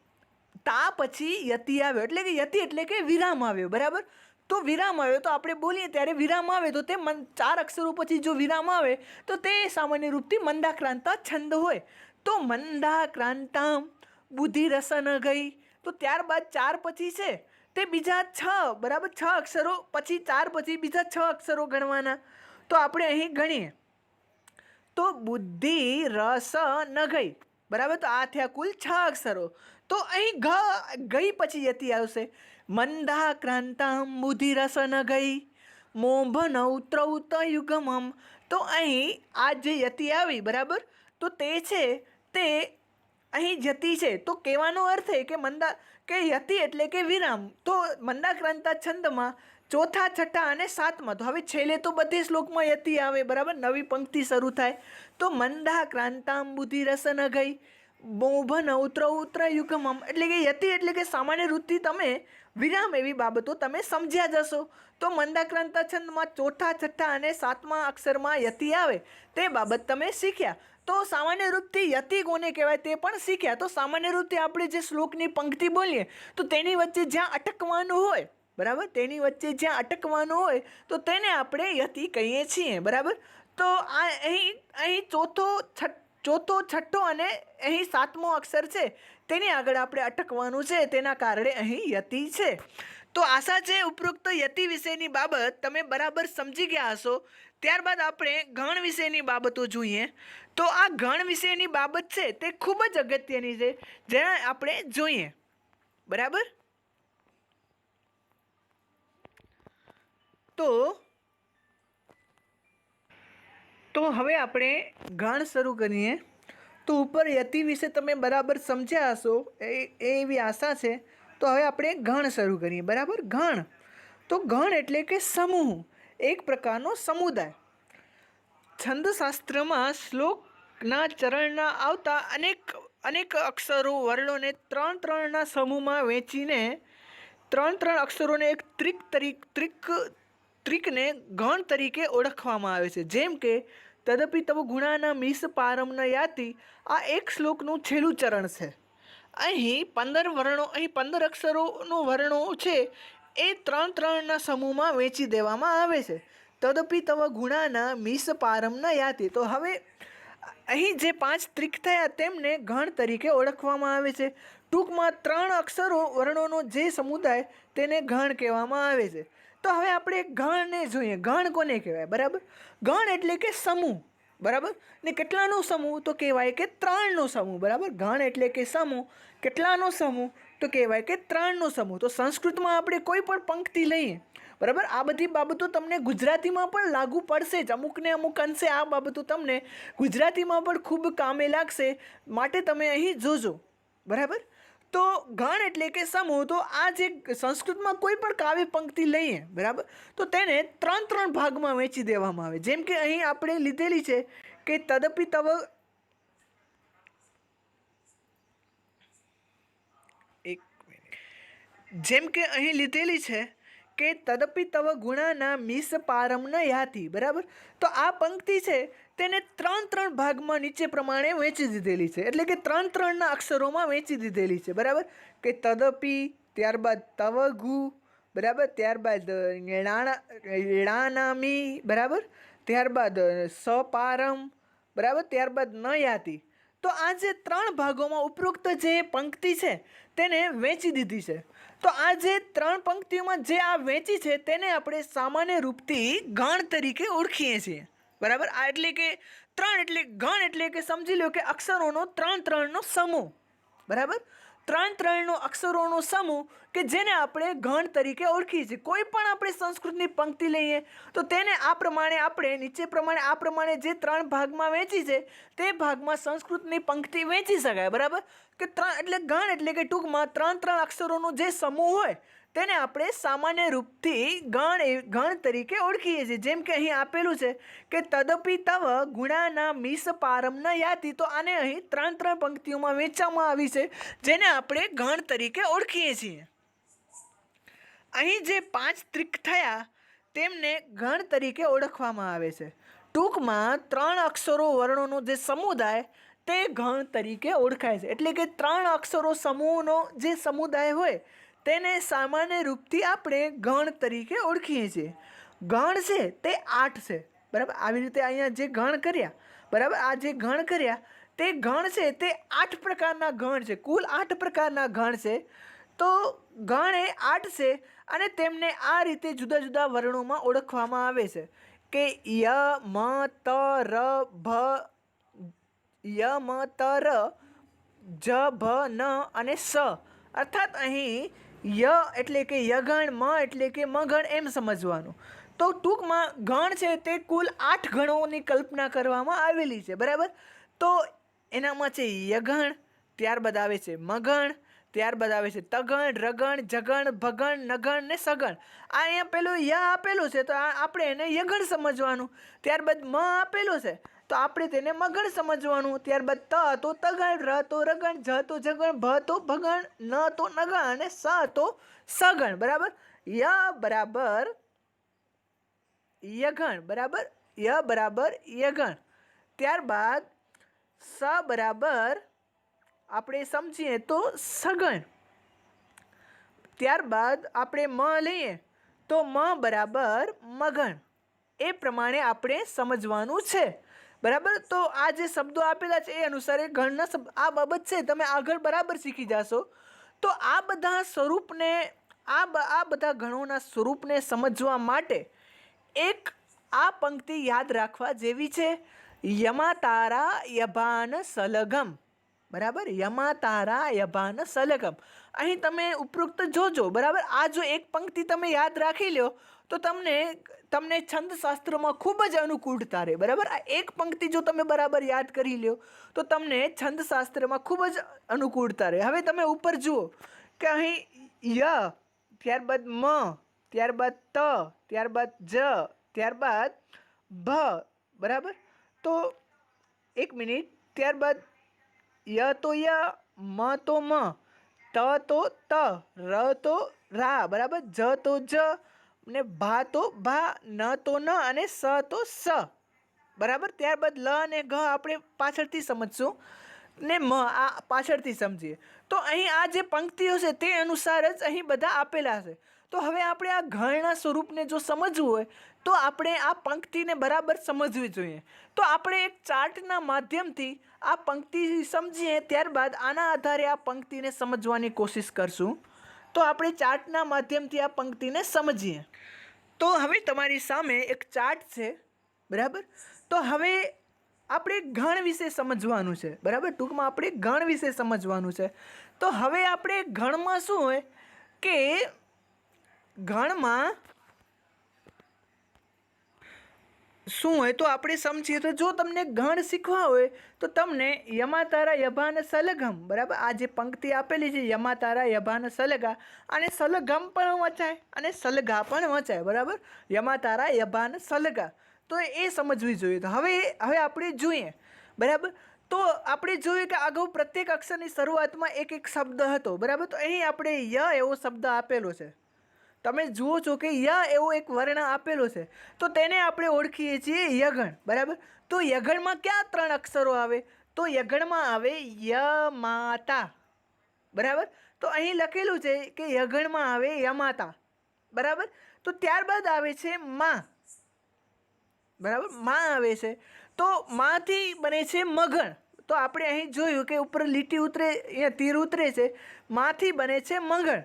તા પછી યતિ આવ્યો એટલે કે યતિ એટલે કે વિરામ આવ્યો. બરાબર. તો વિરામ આવ્યો તો આપણે બોલીએ ત્યારે વિરામ આવે તો તે 4 અક્ષરો પછી જો વિરામ આવે તો તે સામાન્ય રૂપથી મંદાક્રાંતા છંદ હોય. તો મંદાક્રાંતામ બુદ્ધિરસન ગઈ, તો ત્યારબાદ 4 પછી છે તે બીજા 6. બરાબર. 6 અક્ષરો પછી 4 પછી બીજા 6 અક્ષરો ગણવાના. તો આપણે અહીં ગણીએ તો બુદ્ધિ રસ નગઈ. બરાબર. તો આ થયા કુલ 6 અક્ષરો. તો અહીં ગઈ પછી યતિ આવશે. મંદાક્રાંતામ બુદ્ધિરસ નગઈ મોભનૌત્રૌ તયુગ્મમ. તો અહીં આ જે યતિ આવી. બરાબર. તો તે છે તે અહીં યતિ છે. તો કહેવાનો અર્થ એ કે યતિ એટલે કે વિરામ. તો મંદાક્રાંતા છંદમાં ચોથા, છઠ્ઠા અને 7મા. તો હવે છેલ્લે તો બધી શ્લોકમાં યતિ આવે. બરાબર. નવી પંક્તિ શરૂ થાય. તો મંદાક્રાંતામ બુદ્ધિરસ નગઈ મોભનૌત્રૌ ત્રયુગ્મમ. એટલે કે યતિ એટલે કે સામાન્ય વૃત્તિ તમે વિરામ એવી બાબતો તમે સમજ્યા જશો. તો મંદાક્રાંતા છંદમાં ચોથા, છઠ્ઠા અને 7મા અક્ષરમાં યતિ આવે તે બાબત તમે શીખ્યા. તો સામાન્ય રૂપથી યતિ કોને કહેવાય તે પણ શીખ્યા. તો સામાન્ય રૂપથી આપણે જે શ્લોકની પંક્તિ બોલીએ તો તેની વચ્ચે જ્યાં અટકવાનું હોય. બરાબર. તેની વચ્ચે જ્યાં અટકવાનું હોય તો તેને આપણે યતિ કહીએ છીએ. બરાબર. તો આ અહીં ચોથો, છઠ્ઠો અને અહીં 7મો અક્ષર છે તેની આગળ આપણે અટકવાનું છે, તેના કારણે અહીં યતિ છે. તો આશા છે ઉપરોક્ત યતિ વિશેની બાબત તમે બરાબર સમજી ગયા હશો. ત્યારબાદ આપણે ગણ વિશેની બાબતો જોઈએ. તો આ ગણ વિશેની બાબત છે તે ખૂબ જ અગત્યની છે જેને આપણે જોઈએ. બરાબર. તો હવે આપણે ગણ શરૂ કરીએ. તો ઉપર યતિ વિશે તમે બરાબર સમજ્યા હશો એવી આશા છે. તો હવે આપણે ગણ શરૂ કરીએ. બરાબર. ગણ. તો ગણ એટલે કે સમૂહ, એક પ્રકારનો સમુદાય. છંદશાસ્ત્રમાં શ્લોકના ચરણના આવતા અનેક અક્ષરો વર્ણોને ત્રણના સમૂહમાં વહેંચીને ત્રણ અક્ષરોને એક ત્રિકને ગણ તરીકે ઓળખવામાં આવે છે. જેમ કે તદપિ તવ ગુણાના મીસ પારમ ન યાતિ, આ એક શ્લોકનું છેલ્લું ચરણ છે. અહીં 15 અક્ષરોનો વર્ણો છે એ ત્રણના સમૂહમાં વહેંચી દેવામાં આવે છે. તદપિ તવ ગુણાના મીસ પારમ ન યાતિ, તો હવે અહીં જે 5 ત્રિક થયા તેમને ગણ તરીકે ઓળખવામાં આવે છે. ટૂંકમાં 3 અક્ષરો વર્ણોનો જે સમુદાય તેને ગણ કહેવામાં આવે છે. તો હવે આપણે ગણને જોઈએ. ગણ કોને કહેવાય? બરાબર, ગણ એટલે કે સમૂહ. બરાબર, ને કેટલાનો સમૂહ? તો કહેવાય કે 3નો સમૂહ. બરાબર, ગણ એટલે કે સમૂહ. કેટલાનો સમૂહ? તો કહેવાય કે 3નો સમૂહ. તો સંસ્કૃતમાં આપણે કોઈ પણ પંક્તિ લઈએ, બરાબર, આ બધી બાબતો તમને ગુજરાતીમાં પણ લાગુ પડશે જ. અમુક અંશે આ બાબતો તમને ગુજરાતીમાં પણ ખૂબ કામે લાગશે, માટે તમે અહીં જોજો. બરાબર, તો ગણ એટલે કે સમૂહ. તો આ જે સંસ્કૃતમાં કોઈ પણ કાવ્ય પંક્તિ લઈએ, બરાબર, તો તેને 3 ભાગમાં વહેંચી દેવામાં આવે. જેમ કે અહીં આપણે લીધેલી છે કે તદપિ તવ, જેમ કે અહીં લીધેલી છે કે તદપિ તવ ગુણાના મીસ પારમ ન યાતિ. બરાબર, તો આ પંક્તિ છે તેને 3 ભાગમાં નીચે પ્રમાણે વહેંચી દીધેલી છે. એટલે કે 3ના અક્ષરોમાં વહેંચી દીધેલી છે. બરાબર, કે તદપિ, ત્યારબાદ તવ ગુ, બરાબર, ત્યારબાદ ણાનામી, બરાબર, ત્યારબાદ સપારમ, બરાબર, ત્યારબાદ ન યાતિ. તો આ જે 3 ભાગોમાં ઉપરોક્ત જે પંક્તિ છે તેને વહેંચી દીધી છે. તો આ જે 3 પંક્તિઓમાં જે આ વહેંચી છે તેને આપણે સામાન્ય રૂપથી ગણ તરીકે ઓળખીએ છીએ. બરાબર, આ એટલે કે 3 એટલે ગણ એટલે કે સમજી લો કે અક્ષરોનો 3નો સમૂહ. બરાબર, 3નો અક્ષરોનો સમૂહ કે જેને આપણે ગણ તરીકે ઓળખીએ છીએ. કોઈ પણ આપણે સંસ્કૃતની પંક્તિ લઈએ તો તેને આ પ્રમાણે આપણે નીચે પ્રમાણે આ પ્રમાણે જે 3 ભાગમાં વહેંચી છે તે ભાગમાં સંસ્કૃતની પંક્તિ વહેંચી શકાય. બરાબર, કે 3 એટલે ગણ એટલે કે ટૂંકમાં 3 અક્ષરોનો જે સમૂહ હોય તેને આપણે સામાન્ય રૂપથી ગણ તરીકે ઓળખીએ છીએ. જેમ કે અહીં આપેલું છે કે તદપિ તવ ગુણાના મીસ પારમ ન યાતિ. તો આને અહીં 3 પંક્તિઓમાં વહેંચવામાં આવી છે જેને આપણે ગણ તરીકે ઓળખીએ છીએ. અહીં જે 5 ત્રિક થયા તેમને ગણ તરીકે ઓળખવામાં આવે છે. ટૂંકમાં 3 અક્ષરો વર્ણોનો જે સમુદાય તે ગણ તરીકે ઓળખાય છે. એટલે કે 3 અક્ષરો સમૂહનો જે સમુદાય હોય તેને સામાન્ય રૂપથી આપણે ગણ તરીકે ઓળખીએ છીએ. ગણ છે તે 8 છે. બરાબર, આવી રીતે અહીંયા જે ગણ કર્યા, બરાબર, આ જે ગણ કર્યા તે ગણ છે તે 8 પ્રકારના ગણ છે. કુલ 8 પ્રકારના ગણ છે. તો ગણ એ 8 છે અને તેમને આ રીતે જુદા જુદા વર્ણોમાં ઓળખવામાં આવે છે કે ય મ ત ર ભ, ય મ ત ર, જ ભ ન અને સ. અર્થાત અહીં ય એટલે કે યગણ, મ એટલે કે મગણ એમ સમજવાનું. તો ટૂંકમાં ગણ છે તે કુલ 8 ગણોની કલ્પના કરવામાં આવેલી છે. બરાબર, તો એનામાં છે યગણ, ત્યારબાદ આવે છે મગણ, ત્યારબાદ આવે છે તગણ, રગણ, જગણ, ભગણ, નગણ ને સગણ. આ અહીંયા પેલું ય આપેલું છે તો આપણે એને યગણ સમજવાનું. ત્યારબાદ મ આપેલું છે તો આપણે તેને મગણ સમજવાનું. ત્યારબાદ ત તો તગણ, ર તો રગણ, જ તો જગણ, ભ તો ભગણ, ન તો નગણ અને સ તો સગણ. બરાબર, ય બરાબર યગણ, બરાબર, ય બરાબર યગણ. ત્યારબાદ સ બરાબર આપણે સમજીએ તો સગણ. ત્યારબાદ આપણે મ લઈએ તો મ બરાબર મગણ. એ પ્રમાણે આપણે સમજવાનું છે. બરાબર, તો આ જે શબ્દો આપેલા છે એ અનુસાર ગણના શબ્દ આ બાબત છે તમે આગળ બરાબર શીખી જશો. તો આ બધા સ્વરૂપને આ બધા ગણોના સ્વરૂપને સમજવા માટે એક આ પંક્તિ યાદ રાખવા જેવી છે. યમા તારા યભાન સલગમ. બરાબર, યમા તારા યભાન સલગમ. અહીં તમે ઉપરોક્ત જોજો. બરાબર, આ જો એક પંક્તિ તમે યાદ રાખી લો તો તમને છંદશાસ્ત્રમાં ખૂબ જ અનુકૂળતા રહે. બરાબર, આ એક પંક્તિ જો તમે બરાબર યાદ કરી લો તો તમને છંદશાસ્ત્રમાં ખૂબ જ અનુકૂળતા રહે. હવે તમે ઉપર જુઓ કે અહીં ય, ત્યારબાદ મ, ત્યારબાદ ત, ત્યારબાદ જ, ત્યારબાદ ભ, બરાબર. તો 1 મિનિટ. ત્યારબાદ ય તો ય, મ તો મ, ત તો ત, ર તો રા, બરાબર. જ તો જ, ને ભા તો ભા, ન તો ન, અને સ તો સ, બરાબર. ત્યારબાદ લ અને ઘ આપણે પાછળથી સમજશું, ને મ આ પાછળથી સમજીએ. તો અહીં આ જે પંક્તિઓ છે તે અનુસાર જ અહીં બધા આપેલા છે. તો હવે આપણે આ ઘરના સ્વરૂપને જો સમજવું હોય તો આપણે આ પંક્તિને બરાબર સમજવી જોઈએ. તો આપણે એક ચાર્ટના માધ્યમથી આ પંક્તિ સમજીએ, ત્યારબાદ આના આધારે આ પંક્તિને સમજવાની કોશિશ કરશું. તો આપણે ચાર્ટના માધ્યમથી આ પંક્તિને સમજીએ. તો હવે તમારી સામે એક ચાર્ટ છે, બરાબર. તો હવે આપણે ગણ વિશે સમજવાનું છે, બરાબર. ટૂંકમાં આપણે ગણ વિશે સમજવાનું છે. તો હવે આપણે ગણમાં શું હોય કે ગણમાં શું હોય તો આપણે સમજીએ. તો જો તમને ગણ શીખવા હોય તો તમને યમાતારા યભાન સલગમ, બરાબર. આ જે પંક્તિ આપેલી છે યમાતારા યભાન સલગા, અને સલગમ પણ વચાય અને સલગા પણ વચાય, બરાબર. યમાતારા યભાન સલગા, તો એ સમજવી જોઈએ. તો હવે આપણે જોઈએ, બરાબર. તો આપણે જોઈએ કે અગાઉ પ્રત્યેક અક્ષરની શરૂઆતમાં એક એક શબ્દ હતો, બરાબર. તો અહીં આપણે ય એવો શબ્દ આપેલો છે. તમે જુઓ છો કે ય એવો એક વર્ણ આપેલો છે. તો તેને આપણે ઓળખીએ છીએ યગણ, બરાબર. તો યગણમાં ક્યાં 3 અક્ષરો આવે? તો યગણમાં આવે યમાતા, બરાબર. તો અહીં લખેલું છે કે યગણમાં આવે યમાતા, બરાબર. તો ત્યારબાદ આવે છે માં, બરાબર. માં આવે છે. તો માંથી બને છે મગણ. તો આપણે અહીં જોયું કે ઉપર લીટી ઉતરે, અહીંયા તીર ઉતરે છે, માંથી બને છે મગણ.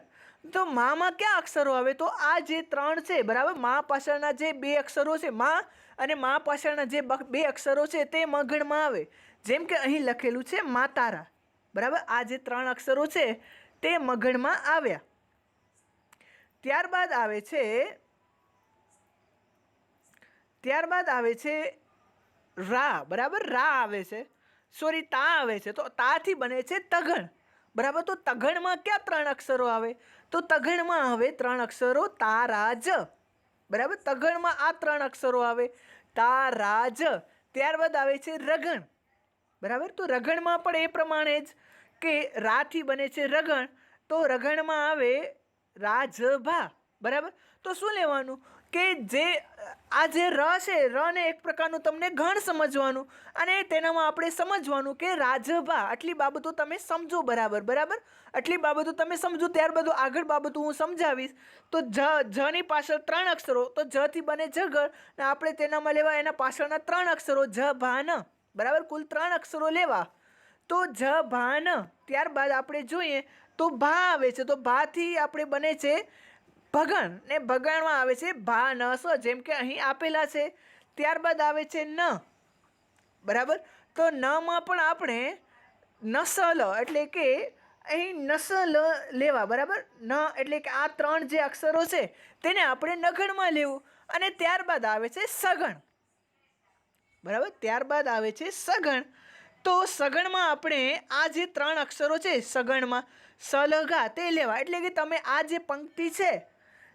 તો માં ક્યાં અક્ષરો આવે? તો આ જે 3 છે, બરાબર. માં પાછળના જે 2 અક્ષરો છે, માં અને માં પાછળના જે 2 અક્ષરો છે તે મગણમાં આવે. જેમ કે અહીં લખેલું છે માતારા, બરાબર. આ જે 3 અક્ષરો છે તે મગણમાં આવ્યા. ત્યારબાદ આવે છે રા, બરાબર. રા આવે છે, સોરી તા આવે છે. તો તાથી બને છે તગણ, બરાબર. તો તગણમાં ક્યાં 3 અક્ષરો આવે? તો તગણમાં આવે 3 અક્ષરો તા રા જ, બરાબર. તગણમાં આ 3 અક્ષરો આવે તા રા જ. ત્યારબાદ આવે છે રગણ, બરાબર. તો રગણમાં પણ એ પ્રમાણે જ કે રાથી બને છે રગણ, તો રગણમાં આવે રાજભા, બરાબર. તો શું લેવાનું કે જે આ જે ર છે, રને એક પ્રકારનું તમને ગણ સમજવાનું, અને તેનામાં આપણે સમજવાનું કે રાજભા. આટલી બાબતો તમે સમજો, બરાબર, બરાબર. આટલી બાબતો તમે સમજો. ત્યારબાદ આગળ બાબતો હું સમજાવીશ. તો જની પાછળ 3 અક્ષરો, તો જથી બને જગર, ને આપણે તેનામાં લેવા એના પાછળના 3 અક્ષરો જ ભાન, બરાબર. કુલ 3 અક્ષરો લેવા. તો જ ભાન. ત્યારબાદ આપણે જોઈએ તો ભા આવે છે. તો ભાથી આપણે બને છે ભગણ, ને ભગણમાં આવે છે ભા ન સ, જેમ કે અહીં આપેલા છે. ત્યારબાદ આવે છે ન, બરાબર. તો નમાં પણ આપણે નસલ, એટલે કે અહીં નસલ લેવા, બરાબર. ન એટલે કે આ 3 જે અક્ષરો છે તેને આપણે નગણમાં લેવું. અને ત્યારબાદ આવે છે સગણ, બરાબર. ત્યારબાદ આવે છે સગણ. તો સગણમાં આપણે આ જે 3 અક્ષરો છે સગણમાં સલગા તે લેવા. એટલે કે તમે આ જે પંક્તિ છે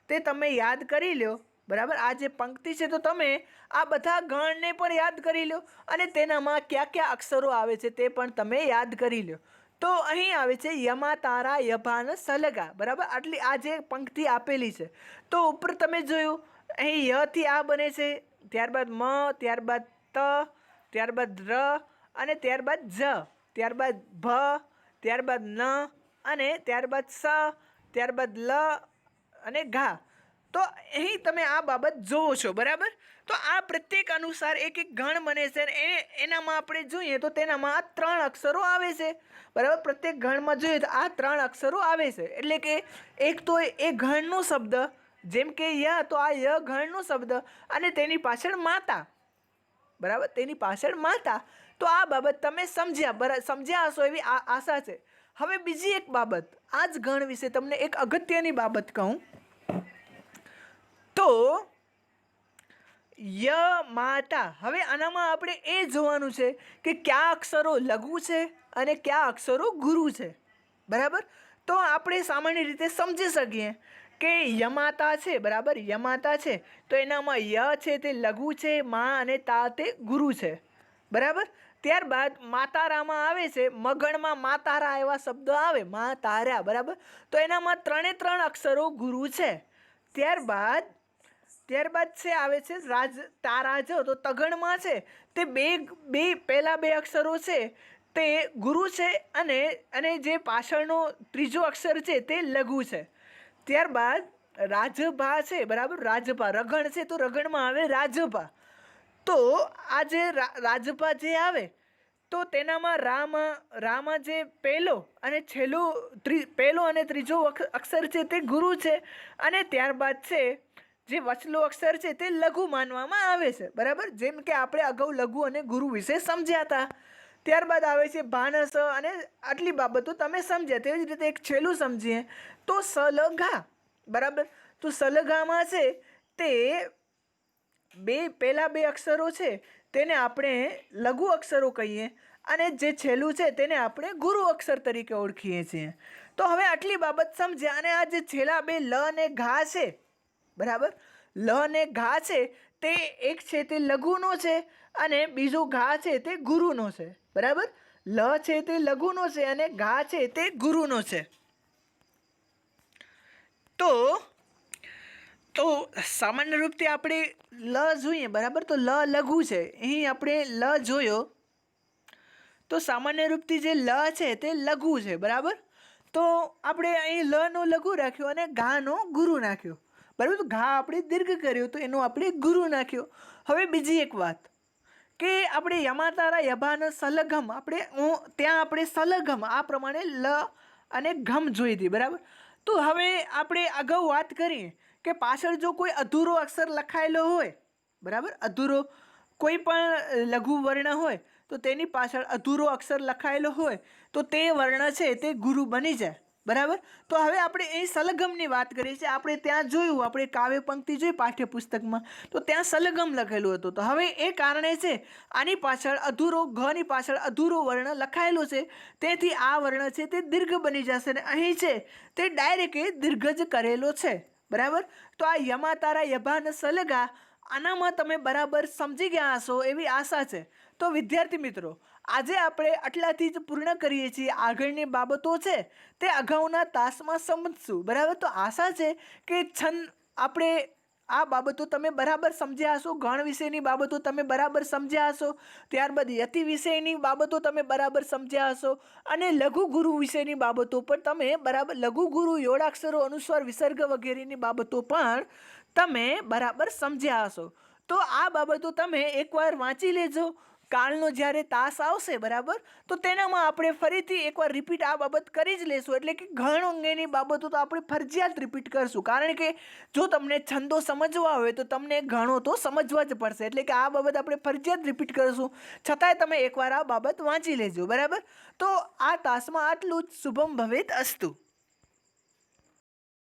તે તમે યાદ કરી લો, બરાબર. આ જે પંક્તિ છે તો તમે આ બધા ગણને પણ યાદ કરી લો, અને તેનામાં કયા કયા અક્ષરો આવે છે તે પણ તમે યાદ કરી લો. તો અહીં આવે છે યમા તારા યભાન સલગા, બરાબર. આટલી આ જે પંક્તિ આપેલી છે. તો ઉપર તમે જોયું અહીં યથી આ બને છે, ત્યારબાદ મ, ત્યારબાદ ત, ત્યારબાદ ર, અને ત્યારબાદ જ, ત્યારબાદ ભ, ત્યારબાદ ન, અને ત્યારબાદ સ, ત્યારબાદ લ અને ઘા. તો અહીં તમે આ બાબત જોવો છો, બરાબર. તો આ પ્રત્યેક અનુસાર એક એક ગણ બને છે, અને એનામાં આપણે જોઈએ તો તેનામાં આ 3 અક્ષરો આવે છે, બરાબર. પ્રત્યેક ગણમાં જોઈએ તો આ 3 અક્ષરો આવે છે. એટલે કે એક તો એ ગણનો શબ્દ, જેમ કે ય, તો આ ય ગણનો શબ્દ, અને તેની પાછળ માતા, બરાબર. તેની પાછળ માતા. તો આ બાબત તમે સમજ્યા હશો એવી આશા છે. હવે બીજી એક બાબત, આ જ ગણ વિશે તમને એક અગત્યની બાબત કહું. તો ય માતા. હવે આનામાં આપણે એ જોવાનું છે કે કયા અક્ષરો લઘુ છે અને કયા અક્ષરો ગુરુ છે, બરાબર. તો આપણે સામાન્ય રીતે સમજી શકીએ કે યમાતા છે, બરાબર, યમાતા છે તો એનામાં ય છે તે લઘુ છે, મા અને તા તે ગુરુ છે, બરાબર. ત્યારબાદ માતારામાં આવે છે, મગણમાં માતારા એવા શબ્દો આવે, મા તારા, બરાબર. તો એનામાં 3 અક્ષરો ગુરુ છે. ત્યારબાદ છે આવે છે તારા. જો તો તગણમાં છે તે બે પહેલા 2 અક્ષરો છે તે ગુરુ છે, અને જે પાછળનો ત્રીજો અક્ષર છે તે લઘુ છે. ત્યારબાદ રાજભા છે, બરાબર, રાજભા રગણ છે તો રગણમાં આવે રાજભા. તો આ જે રાજભા જે આવે તો તેનામાં રામાં જે પહેલો અને ત્રીજો અક્ષર છે તે ગુરુ છે, અને ત્યારબાદ છે જે વચલો અક્ષર છે તે લઘુ માનવામાં આવે છે, બરાબર. જેમ કે આપણે અગાઉ લઘુ અને ગુરુ વિશે સમજ્યા હતા. ત્યારબાદ આવે છે ભાનસ, અને આટલી બાબતો તમે સમજ્યા. તેવી જ રીતે એક છેલ્લું સમજીએ તો સલઘા, બરાબર. તો સલઘામાં છે તે પહેલા 2 અક્ષરો છે તેને આપણે લઘુ અક્ષરો કહીએ, અને જે છેલ્લું છે તેને આપણે ગુરુ અક્ષર તરીકે ઓળખીએ છીએ. તો હવે આટલી બાબત સમજ્યા. અને આ જે છેલ્લા 2 લ અને ઘા છે, બરાબર, લ અને ઘા છે તે એક છે તે લઘુનો છે, અને બીજો ઘા છે તે ગુરુનો છે, બરાબર. લ છે તે લઘુનો છે, અને ઘા છે તે ગુરુનો છે. તો સામાન્ય રૂપથી આપણે લ જોઈએ, બરાબર. તો લ લઘુ છે, અહીં આપણે લ જોયો તો સામાન્ય રૂપથી જે લ છે તે લઘુ છે, બરાબર. તો આપણે અહીં લ નો લઘુ રાખ્યો અને ઘા નો ગુરુ નાખ્યો, બરાબર. તો ઘા આપણે દીર્ઘ કર્યો તો એનો આપણે ગુરુ નાખ્યો. હવે બીજી એક વાત કે આપણે યમાતારા યભાન સલગમ ત્યાં આપણે સલગમ આ પ્રમાણે લ અને ઘમ જોઈ હતી, બરાબર. તો હવે આપણે અગાઉ વાત કરીએ કે પાછળ જો કોઈ અધૂરો અક્ષર લખાયેલો હોય, બરાબર, અધૂરો કોઈ પણ લઘુ વર્ણ હોય તો તેની પાછળ અધૂરો અક્ષર લખાયેલો હોય તો તે વર્ણ છે તે ગુરુ બની જાય, બરાબર. તો હવે આપણે અહીં સલગમની વાત કરીએ છીએ. આપણે ત્યાં જોયું, આપણે કાવ્ય પંક્તિ જોઈ પાઠ્યપુસ્તકમાં, તો ત્યાં સલગમ લખેલું હતું. તો હવે એ કારણે છે આની પાછળ ઘની પાછળ અધૂરો વર્ણ લખાયેલો છે, તેથી આ વર્ણ છે તે દીર્ઘ બની જશે, અને અહીં છે તે ડાયરેક્ટ દીર્ઘ જ કરેલો છે, બરાબર. તો આ યમાતારા યભાન સલગા, આનામાં તમે બરાબર સમજી ગયા હશો એવી આશા છે. તો વિદ્યાર્થી મિત્રો, આજે આપણે આટલાથી જ પૂર્ણ કરીએ છીએ. આગળની બાબતો છે તે અગાઉના તાસમાં સમજશું, બરાબર. તો આશા છે કે આપણે આ બાબતો તમે બરાબર સમજ્યા હશો, ગણ વિશેની બાબતો તમે બરાબર સમજ્યા હશો, ત્યારબાદ યતિ વિષયની બાબતો તમે બરાબર સમજ્યા હશો, અને લઘુ ગુરુ વિશેની બાબતો પણ તમે બરાબર, લઘુ ગુરુ યોડાક્ષરો અનુસ્વાર વિસર્ગ વગેરેની બાબતો પણ તમે બરાબર સમજ્યા હશો. તો આ બાબતો તમે એકવાર વાંચી લેજો. કાલનો જ્યારે તાસ આવશે, બરાબર, તો તેનામાં આપણે ફરીથી એકવાર રિપીટ આ બાબત કરી જ લેશું. એટલે કે ગણ અંગેની બાબતો તો આપણે ફરજિયાત રિપીટ કરશું, કારણ કે જો તમને છંદો સમજવા હોય તો તમને ગણો તો સમજવા જ પડશે. એટલે કે આ બાબત આપણે ફરજિયાત રિપીટ કરશું, છતાંય તમે એકવાર આ બાબત વાંચી લેજો, બરાબર. તો આ તાસમાં આટલું જ. શુભમ ભવેત અસ્તુ.